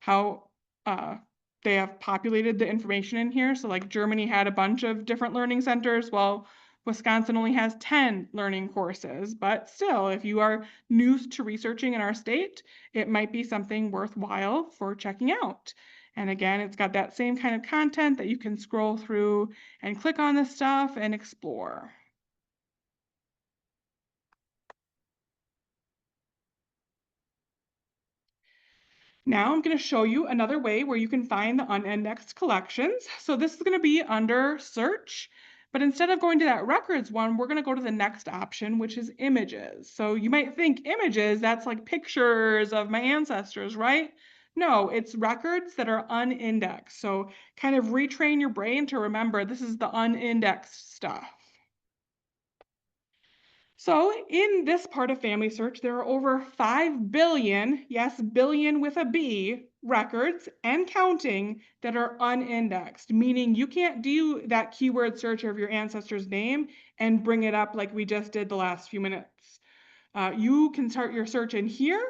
Speaker 1: how they have populated the information in here. So like Germany had a bunch of different learning centers, while Wisconsin only has 10 learning courses, but still, if you are new to researching in our state, it might be something worthwhile for checking out. And again, it's got that same kind of content that you can scroll through and click on this stuff and explore. Now I'm going to show you another way where you can find the unindexed collections. So this is going to be under search, but instead of going to that records one, we're going to go to the next option, which is images. So you might think images, that's like pictures of my ancestors, right? No, it's records that are unindexed. So kind of retrain your brain to remember this is the unindexed stuff. So in this part of FamilySearch, there are over 5 billion, yes, billion with a B, records and counting that are unindexed, meaning you can't do that keyword search of your ancestor's name and bring it up like we just did the last few minutes. You can start your search in here,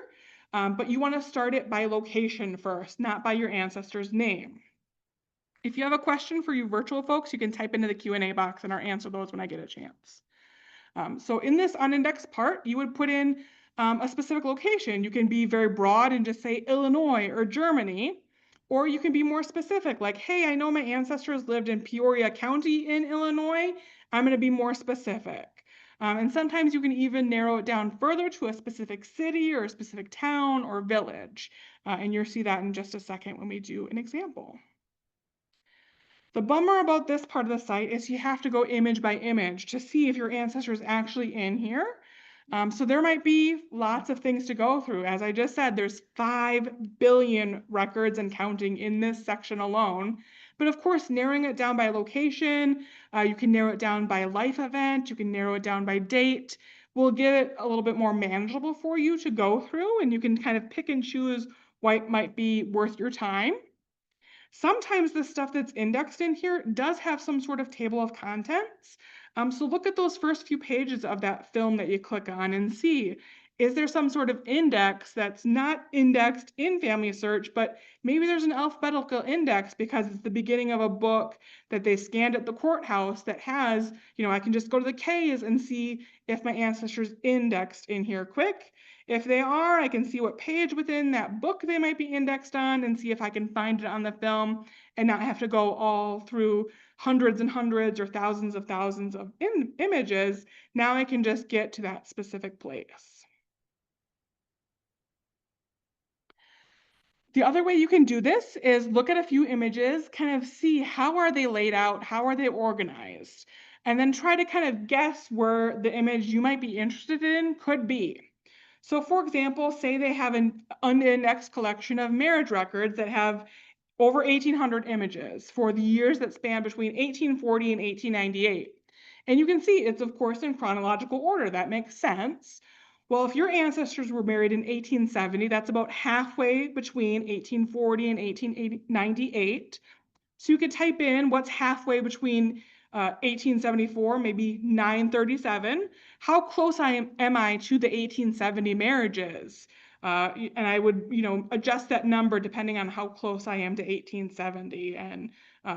Speaker 1: but you want to start it by location first, not by your ancestor's name. If you have a question for you virtual folks, you can type into the Q&A box and I'll answer those when I get a chance. So in this unindexed part, you would put in a specific location. You can be very broad and just say Illinois or Germany, or you can be more specific, like, hey, I know my ancestors lived in Peoria County in Illinois. I'm going to be more specific. And sometimes you can even narrow it down further to a specific city or a specific town or village. And you'll see that in just a second when we do an example. The bummer about this part of the site is you have to go image by image to see if your ancestor is actually in here. So there might be lots of things to go through. As I just said, there's 5 billion records and counting in this section alone. But of course, narrowing it down by location, you can narrow it down by life event, you can narrow it down by date. We'll get it a little bit more manageable for you to go through, and you can kind of pick and choose what might be worth your time. Sometimes the stuff that's indexed in here does have some sort of table of contents. So look at those first few pages of that film that you click on and see, is there some sort of index that's not indexed in FamilySearch, but maybe there's an alphabetical index because it's the beginning of a book that they scanned at the courthouse that has, I can just go to the K's and see if my ancestors indexed in here quick. If they are, I can see what page within that book they might be indexed on and see if I can find it on the film and not have to go all through hundreds and hundreds or thousands of images. Now I can just get to that specific place. The other way you can do this is look at a few images, kind of see how are they laid out, how are they organized, and then try to kind of guess where the image you might be interested in could be. So for example, say they have an unindexed collection of marriage records that have over 1,800 images for the years that span between 1840 and 1898. And you can see it's, of course, in chronological order. That makes sense. Well, if your ancestors were married in 1870, that's about halfway between 1840 and 1898. So you could type in what's halfway between 1874, maybe 937. How close am I to the 1870 marriages? And I would, adjust that number depending on how close I am to 1870 and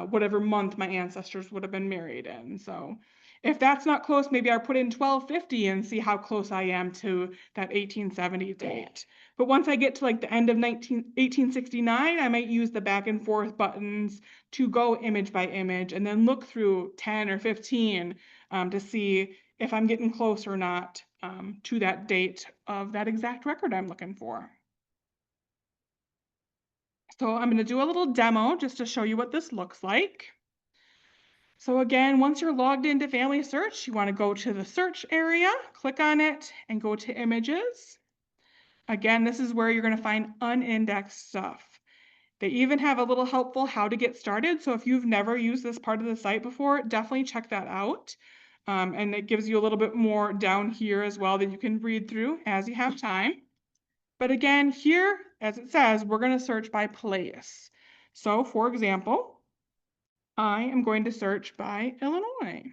Speaker 1: whatever month my ancestors would have been married in. So if that's not close, maybe I put in 1250 and see how close I am to that 1870 date. But once I get to like the end of 1869, I might use the back and forth buttons to go image by image and then look through 10 or 15 to see if I'm getting close or not to that date of that exact record I'm looking for. So I'm going to do a little demo just to show you what this looks like. So again, once you're logged into FamilySearch, you want to go to the search area, click on it, and go to images. Again, this is where you're going to find unindexed stuff. They even have a little helpful how to get started. So if you've never used this part of the site before, definitely check that out. And it gives you a little bit more down here as well that you can read through as you have time. But again, here, as it says, we're going to search by place. So for example, I am going to search by Illinois.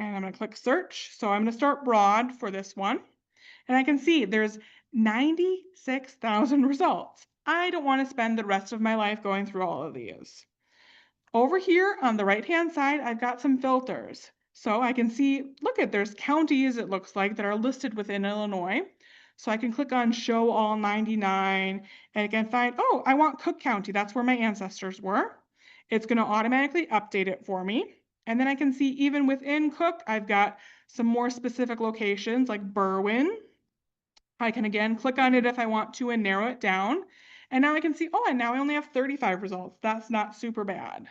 Speaker 1: And I'm going to click search. So I'm going to start broad for this one. And I can see there's 96,000 results. I don't want to spend the rest of my life going through all of these. Over here on the right-hand side, I've got some filters. So I can see, look at, there's counties, it looks like, that are listed within Illinois. So I can click on Show All 99, and I can find, oh, I want Cook County. That's where my ancestors were. It's going to automatically update it for me. And then I can see even within Cook, I've got some more specific locations like Berwyn. I can again click on it if I want to and narrow it down. And now I can see, oh, and now I only have 35 results. That's not super bad.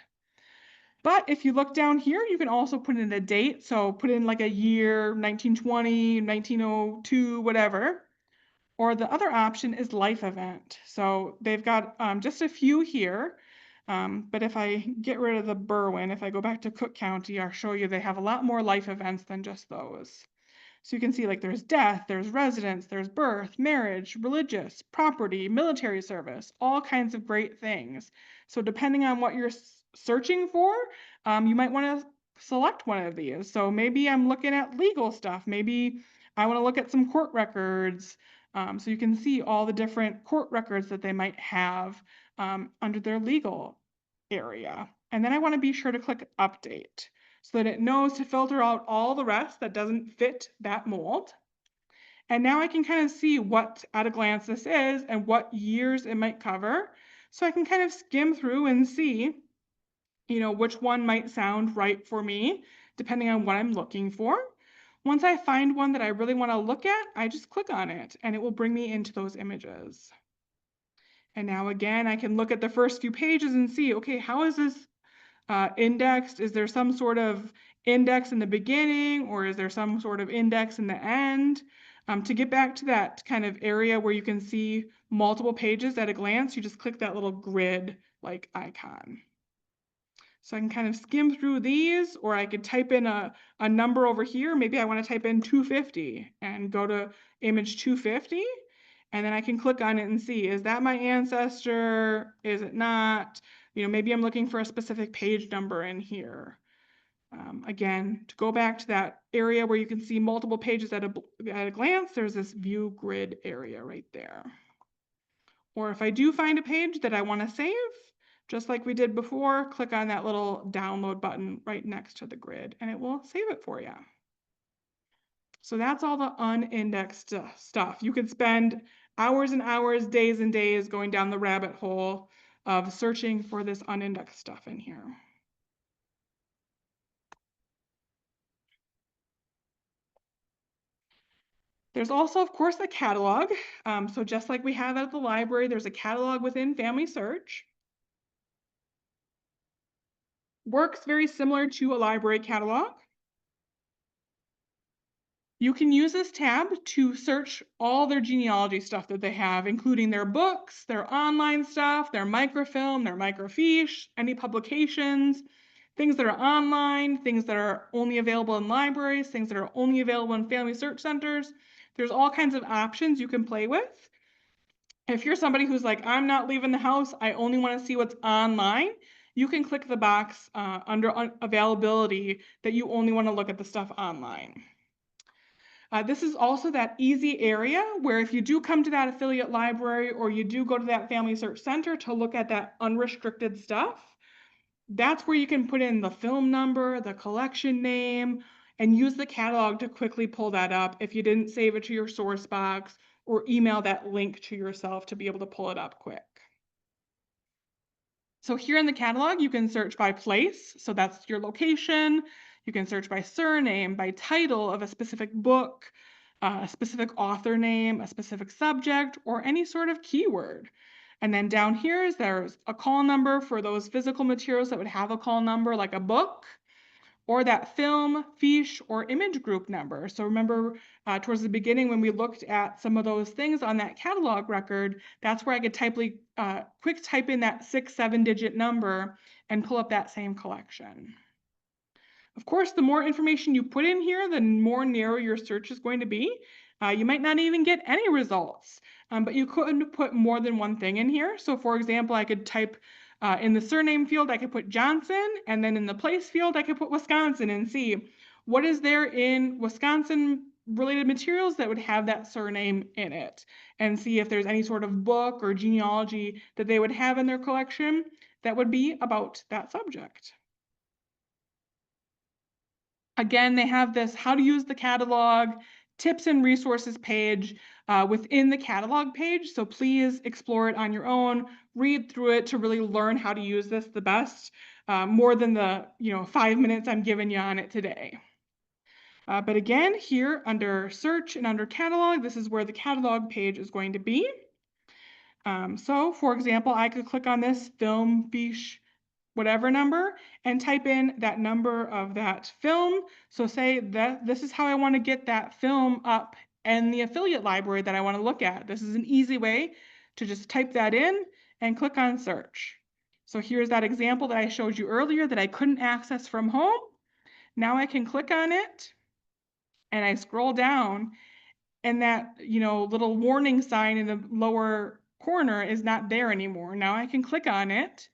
Speaker 1: But if you look down here, you can also put in a date. So put in like a year, 1920, 1902, whatever. Or the other option is life event. So they've got just a few here. But if I get rid of the Berwyn, if I go back to Cook County, I'll show you they have a lot more life events than just those. So you can see like there's death, there's residence, there's birth, marriage, religious, property, military service, all kinds of great things. So depending on what you're searching for, you might want to select one of these. So maybe I'm looking at legal stuff. Maybe I want to look at some court records. So you can see all the different court records that they might have under their legal area. And then I want to be sure to click update, so that it knows to filter out all the rest that doesn't fit that mold. And now I can kind of see what at a glance this is and what years it might cover. So I can kind of skim through and see, which one might sound right for me, depending on what I'm looking for. Once I find one that I really want to look at, I just click on it and it will bring me into those images. And now again, I can look at the first few pages and see, okay, how is this indexed? Is there some sort of index in the beginning, or is there some sort of index in the end? To get back to that kind of area where you can see multiple pages at a glance, you just click that little grid like icon. So I can kind of skim through these, or I could type in a number over here. Maybe I want to type in 250 and go to image 250. And then I can click on it and see, is that my ancestor? Is it not? Maybe I'm looking for a specific page number in here. Again, to go back to that area where you can see multiple pages at a glance, there's this view grid area right there. Or if I do find a page that I want to save, just like we did before, click on that little download button right next to the grid and it will save it for you. So that's all the unindexed stuff. You could spend hours and hours, days and days going down the rabbit hole of searching for this unindexed stuff in here. There's also, of course, a catalog. So just like we have at the library, there's a catalog within FamilySearch. Works very similar to a library catalog. You can use this tab to search all their genealogy stuff that they have, including their books, their online stuff, their microfilm, their microfiche, any publications, things that are online, things that are only available in libraries, things that are only available in family search centers. There's all kinds of options you can play with. If you're somebody who's like, I'm not leaving the house, I only want to see what's online, you can click the box under availability that you only want to look at the stuff online. This is also that easy area where if you do come to that affiliate library or you do go to that Family Search Center to look at that unrestricted stuff, that's where you can put in the film number, the collection name, and use the catalog to quickly pull that up if you didn't save it to your source box or email that link to yourself to be able to pull it up quick. So here in the catalog, you can search by place. So that's your location. You can search by surname, by title of a specific book, a specific author name, a specific subject, or any sort of keyword. And then down here there's a call number for those physical materials that would have a call number like a book, or that film, fiche, or image group number. So remember towards the beginning when we looked at some of those things on that catalog record, that's where I could quick type in that 6-7 digit number and pull up that same collection. Of course, the more information you put in here, the more narrow your search is going to be. You might not even get any results, but you could put more than one thing in here. So for example, I could type in the surname field, I could put Johnson, and then in the place field, I could put Wisconsin and see what is there in Wisconsin related materials that would have that surname in it, and see if there's any sort of book or genealogy that they would have in their collection that would be about that subject. Again, they have this how to use the catalog, tips and resources page within the catalog page. So please explore it on your own, read through it to really learn how to use this the best, more than the 5 minutes I'm giving you on it today. But again, here under search and under catalog, this is where the catalog page is going to be. So for example, I could click on this film fiche whatever number and type in that number of that film. So say that this is how I want to get that film up in the affiliate library that I want to look at. This is an easy way to just type that in and click on search. So here's that example that I showed you earlier that I couldn't access from home. Now I can click on it and I scroll down and that little warning sign in the lower corner is not there anymore. Now I can click on it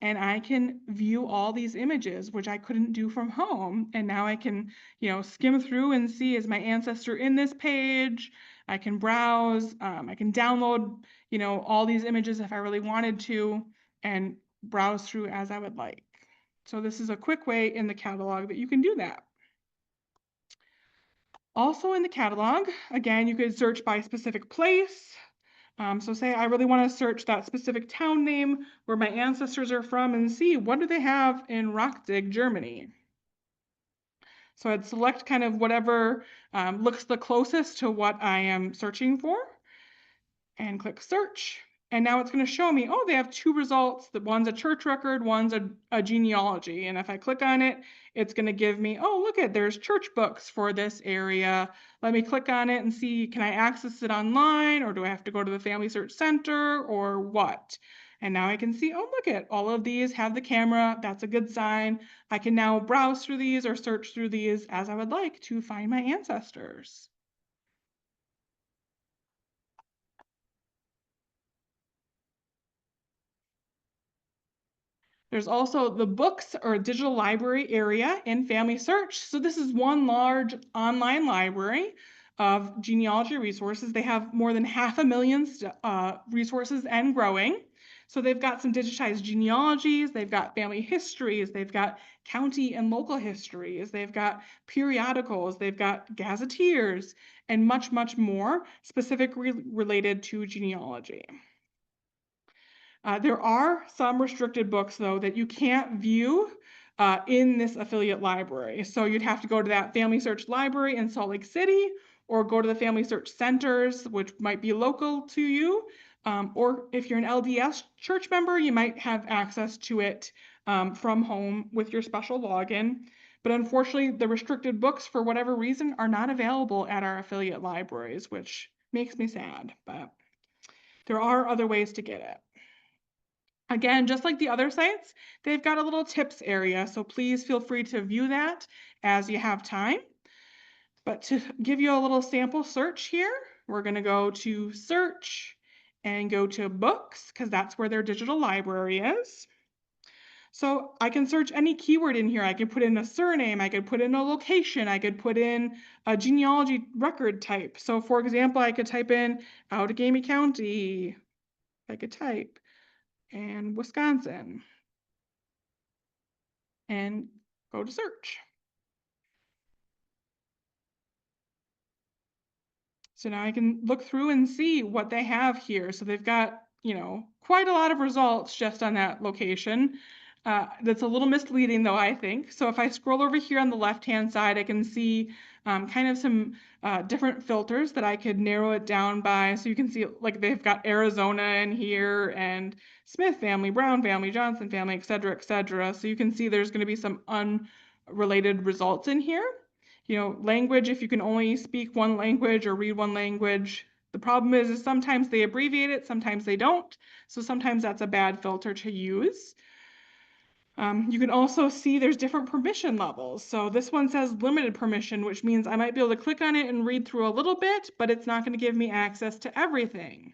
Speaker 1: and I can view all these images, which I couldn't do from home. And now I can, skim through and see, is my ancestor in this page? I can browse, I can download, all these images if I really wanted to, and browse through as I would like. So this is a quick way in the catalog that you can do that. Also in the catalog, again, you could search by specific place. So say I really want to search that specific town name where my ancestors are from and see what do they have in Rockzig, Germany. So I'd select kind of whatever looks the closest to what I am searching for and click search. And now it's going to show me, oh, they have two results. One's a church record, one's a genealogy. And if I click on it, it's going to give me, oh, look at, there's church books for this area. Let me click on it and see, can I access it online, or do I have to go to the Family Search Center, or what? And now I can see, oh, look at, all of these have the camera. That's a good sign. I can now browse through these or search through these as I would like to find my ancestors. There's also the books or digital library area in FamilySearch. So this is one large online library of genealogy resources. They have more than 500,000 resources and growing. So they've got some digitized genealogies, they've got family histories, they've got county and local histories, they've got periodicals, they've got gazetteers, and much, much more specifically related to genealogy. There are some restricted books, though, that you can't view in this affiliate library. So you'd have to go to that Family Search library in Salt Lake City, or go to the Family Search centers, which might be local to you. Or if you're an LDS church member, you might have access to it from home with your special login. But unfortunately, the restricted books, for whatever reason, are not available at our affiliate libraries, which makes me sad, but there are other ways to get it. Again, just like the other sites, they've got a little tips area, so please feel free to view that as you have time. But to give you a little sample search here, we're going to go to search and go to books, because that's where their digital library is. So I can search any keyword in here. I could put in a surname, I could put in a location, I could put in a genealogy record type. So for example, I could type in Outagamie County, I could type, and Wisconsin, and go to search. So now I can look through and see what they have here. So they've got, quite a lot of results just on that location. That's a little misleading though, I think. So if I scroll over here on the left-hand side, I can see kind of some different filters that I could narrow it down by. So you can see like they've got Arizona in here, and Smith family, Brown family, Johnson family, et cetera, et cetera. So you can see there's going to be some unrelated results in here. Language, if you can only speak one language or read one language. The problem is sometimes they abbreviate it, sometimes they don't. So sometimes that's a bad filter to use. You can also see there's different permission levels. So this one says limited permission, which means I might be able to click on it and read through a little bit, but it's not going to give me access to everything.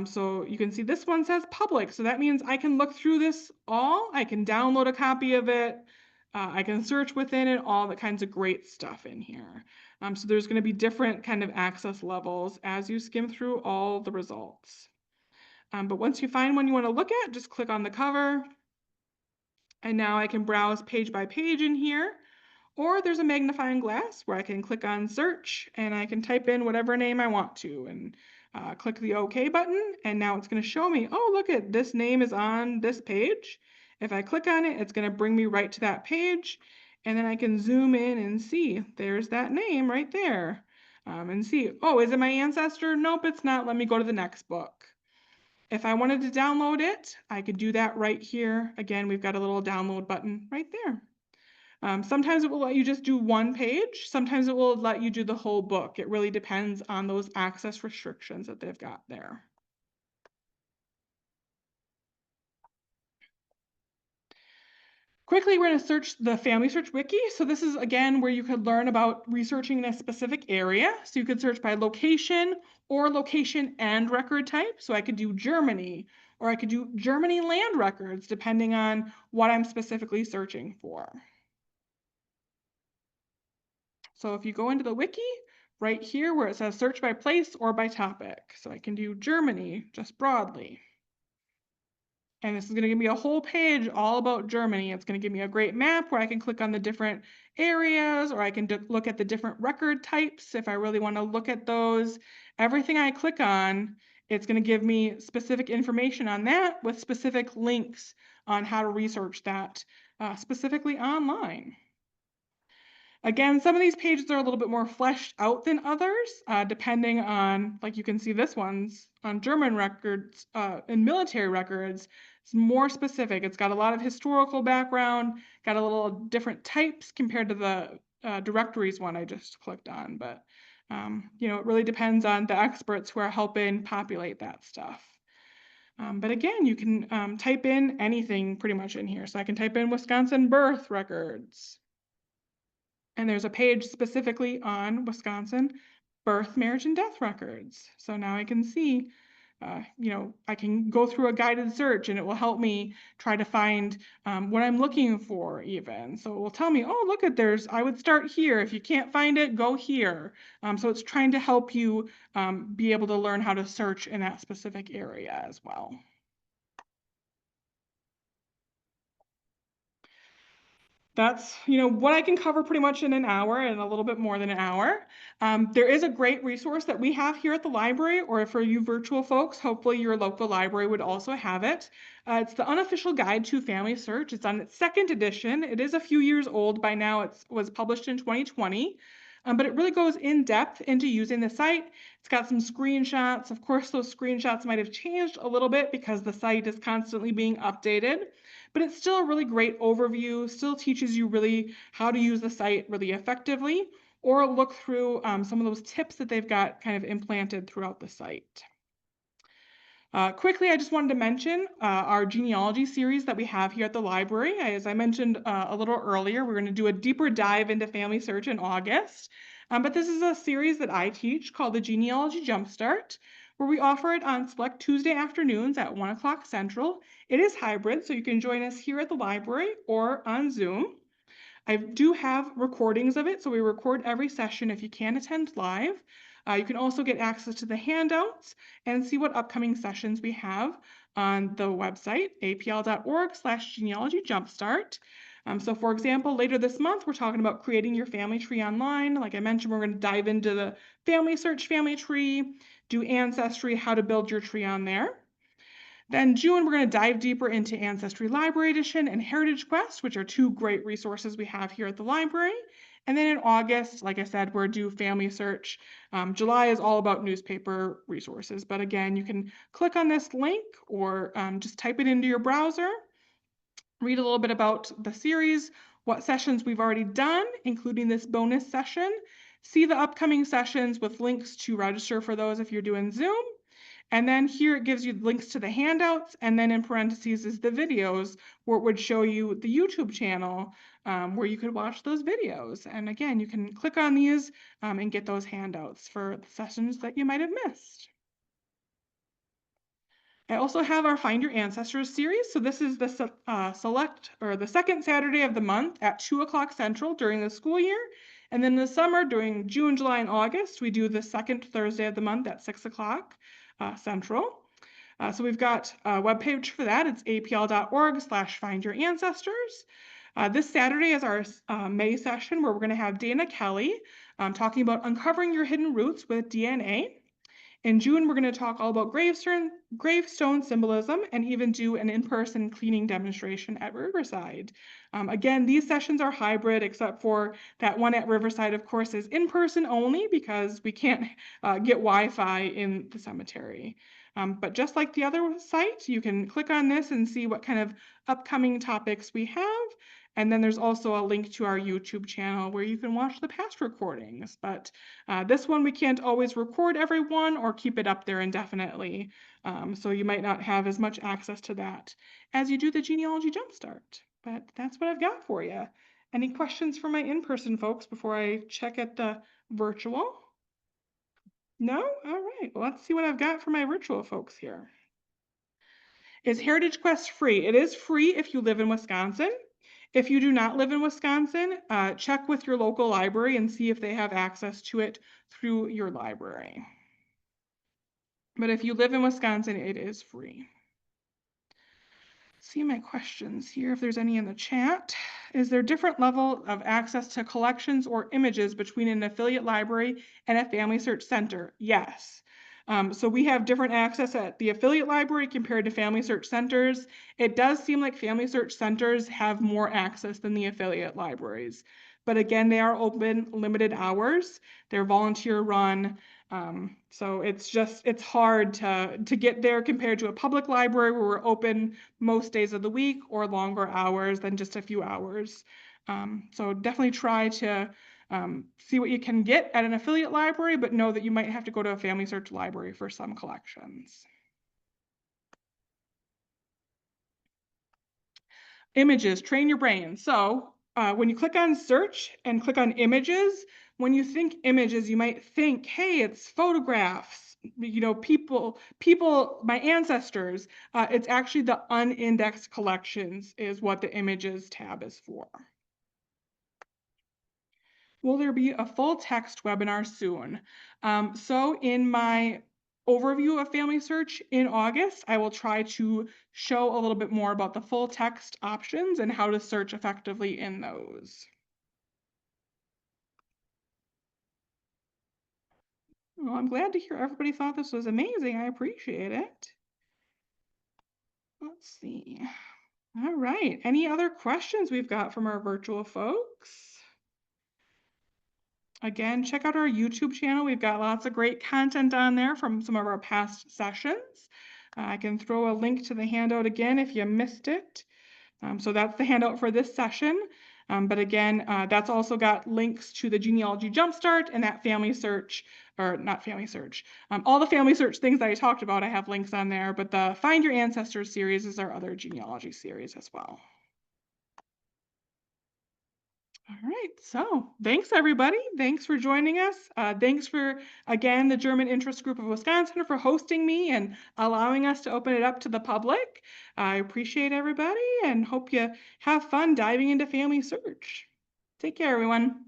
Speaker 1: So you can see this one says public. So that means I can look through this all. I can download a copy of it. I can search within it, all the kinds of great stuff in here. So there's going to be different kind of access levels as you skim through all the results. But once you find one you want to look at, just click on the cover. And now I can browse page by page in here. Or there's a magnifying glass where I can click on search and I can type in whatever name I want to and click the OK button. And now it's going to show me, oh, look at this name is on this page. If I click on it, it's going to bring me right to that page. And then I can zoom in and see there's that name right there. And see, oh, is it my ancestor? Nope, it's not. Let me go to the next book. If I wanted to download it, I could do that right here. Again, we've got a little download button right there. Sometimes it will let you just do one page. Sometimes it will let you do the whole book. It really depends on those access restrictions that they've got there. Quickly, we're going to search the FamilySearch wiki. So this is, again, where you could learn about researching in a specific area. So you could search by location or location and record type. So I could do Germany, or I could do Germany land records, depending on what I'm specifically searching for. So if you go into the wiki, right here where it says search by place or by topic. So I can do Germany just broadly. And this is going to give me a whole page all about Germany. It's going to give me a great map where I can click on the different areas, or I can look at the different record types if I really want to look at those. Everything I click on, it's going to give me specific information on that with specific links on how to research that specifically online. Again, some of these pages are a little bit more fleshed out than others, depending on, like you can see this one's on German records and military records. It's more specific. It's got a lot of historical background, got a little different types compared to the directories one I just clicked on. But, you know, it really depends on the experts who are helping populate that stuff. But again, you can type in anything pretty much in here. So I can type in Wisconsin birth records. And there's a page specifically on Wisconsin birth, marriage, and death records. So now I can see, you know, I can go through a guided search and it will help me try to find what I'm looking for even. So it will tell me, oh, look at I would start here. If you can't find it, go here. So it's trying to help you be able to learn how to search in that specific area as well. That's, you know, what I can cover pretty much in an hour and a little bit more than an hour. There is a great resource that we have here at the library, or for you virtual folks, hopefully your local library would also have it. It's the Unofficial Guide to FamilySearch. It's on its second edition. It is a few years old by now. It was published in 2020. But it really goes in depth into using the site. It's got some screenshots. Of course, those screenshots might have changed a little bit because the site is constantly being updated, but it's still a really great overview, still teaches you really how to use the site really effectively, or look through some of those tips that they've got kind of implanted throughout the site. Quickly, I just wanted to mention our genealogy series that we have here at the library. As I mentioned a little earlier, we're going to do a deeper dive into FamilySearch in August. But this is a series that I teach called the Genealogy Jumpstart, where we offer it on select Tuesday afternoons at 1 o'clock Central. It is hybrid, so you can join us here at the library or on Zoom. I do have recordings of it, so we record every session if you can't attend live. You can also get access to the handouts and see what upcoming sessions we have on the website, apl.org/genealogyjumpstart. So for example, later this month, we're talking about creating your family tree online. Like I mentioned, we're going to dive into the FamilySearch family tree, do Ancestry, how to build your tree on there. Then June, we're going to dive deeper into Ancestry Library Edition and Heritage Quest, which are two great resources we have here at the library. And then in August, like I said, we're due FamilySearch. July is all about newspaper resources. But again, you can click on this link or just type it into your browser, read a little bit about the series, what sessions we've already done, including this bonus session, see the upcoming sessions with links to register for those if you're doing Zoom. And then here it gives you links to the handouts, and then in parentheses is the videos where it would show you the YouTube channel where you could watch those videos. And again, you can click on these and get those handouts for the sessions that you might have missed. I also have our Find Your Ancestors series. So this is the the second Saturday of the month at 2 o'clock Central during the school year. And then in the summer, during June, July, and August, we do the second Thursday of the month at 6 o'clock Central. So we've got a webpage for that. It's apl.org/findyouраncestors. This Saturday is our May session where we're going to have Dana Kelly talking about uncovering your hidden roots with DNA. In June, we're going to talk all about gravestone symbolism and even do an in-person cleaning demonstration at Riverside. Again, these sessions are hybrid, except for that one at Riverside, of course, is in-person only because we can't get Wi-Fi in the cemetery. But just like the other site, you can click on this and see what kind of upcoming topics we have. And then there's also a link to our YouTube channel where you can watch the past recordings. But this one, we can't always record everyone or keep it up there indefinitely. So you might not have as much access to that as you do the Genealogy Jumpstart. But that's what I've got for you. Any questions for my in-person folks before I check at the virtual? No? All right. Well, let's see what I've got for my virtual folks here. Is Heritage Quest free? It is free if you live in Wisconsin. If you do not live in Wisconsin, check with your local library and see if they have access to it through your library. But if you live in Wisconsin, it is free. See my questions here, if there's any in the chat. Is there different level of access to collections or images between an affiliate library and a FamilySearch center? Yes. So we have different access at the affiliate library compared to FamilySearch centers. It does seem like FamilySearch centers have more access than the affiliate libraries. But again, they are open limited hours. They're volunteer run. So it's hard to get there compared to a public library where we're open most days of the week or longer hours than just a few hours. So definitely try to see what you can get at an affiliate library, but know that you might have to go to a FamilySearch library for some collections. Images, train your brain. So when you click on search and click on images, when you think images, you might think, hey, it's photographs, people, my ancestors. It's actually the unindexed collections is what the images tab is for. Will there be a full text webinar soon? So in my overview of FamilySearch in August, I will try to show a little bit more about the full text options and how to search effectively in those. Well, I'm glad to hear everybody thought this was amazing. I appreciate it. Let's see. All right. Any other questions we've got from our virtual folks? Again, check out our YouTube channel. We've got lots of great content on there from some of our past sessions. I can throw a link to the handout again if you missed it. So that's the handout for this session. But again, that's also got links to the Genealogy Jumpstart and that FamilySearch, or not FamilySearch. All the FamilySearch things that I talked about, I have links on there, but the Find Your Ancestors series is our other genealogy series as well. All right, so thanks everybody. Thanks for joining us. Thanks for, again, the German Interest Group of Wisconsin for hosting me and allowing us to open it up to the public. I appreciate everybody and hope you have fun diving into FamilySearch. Take care, everyone.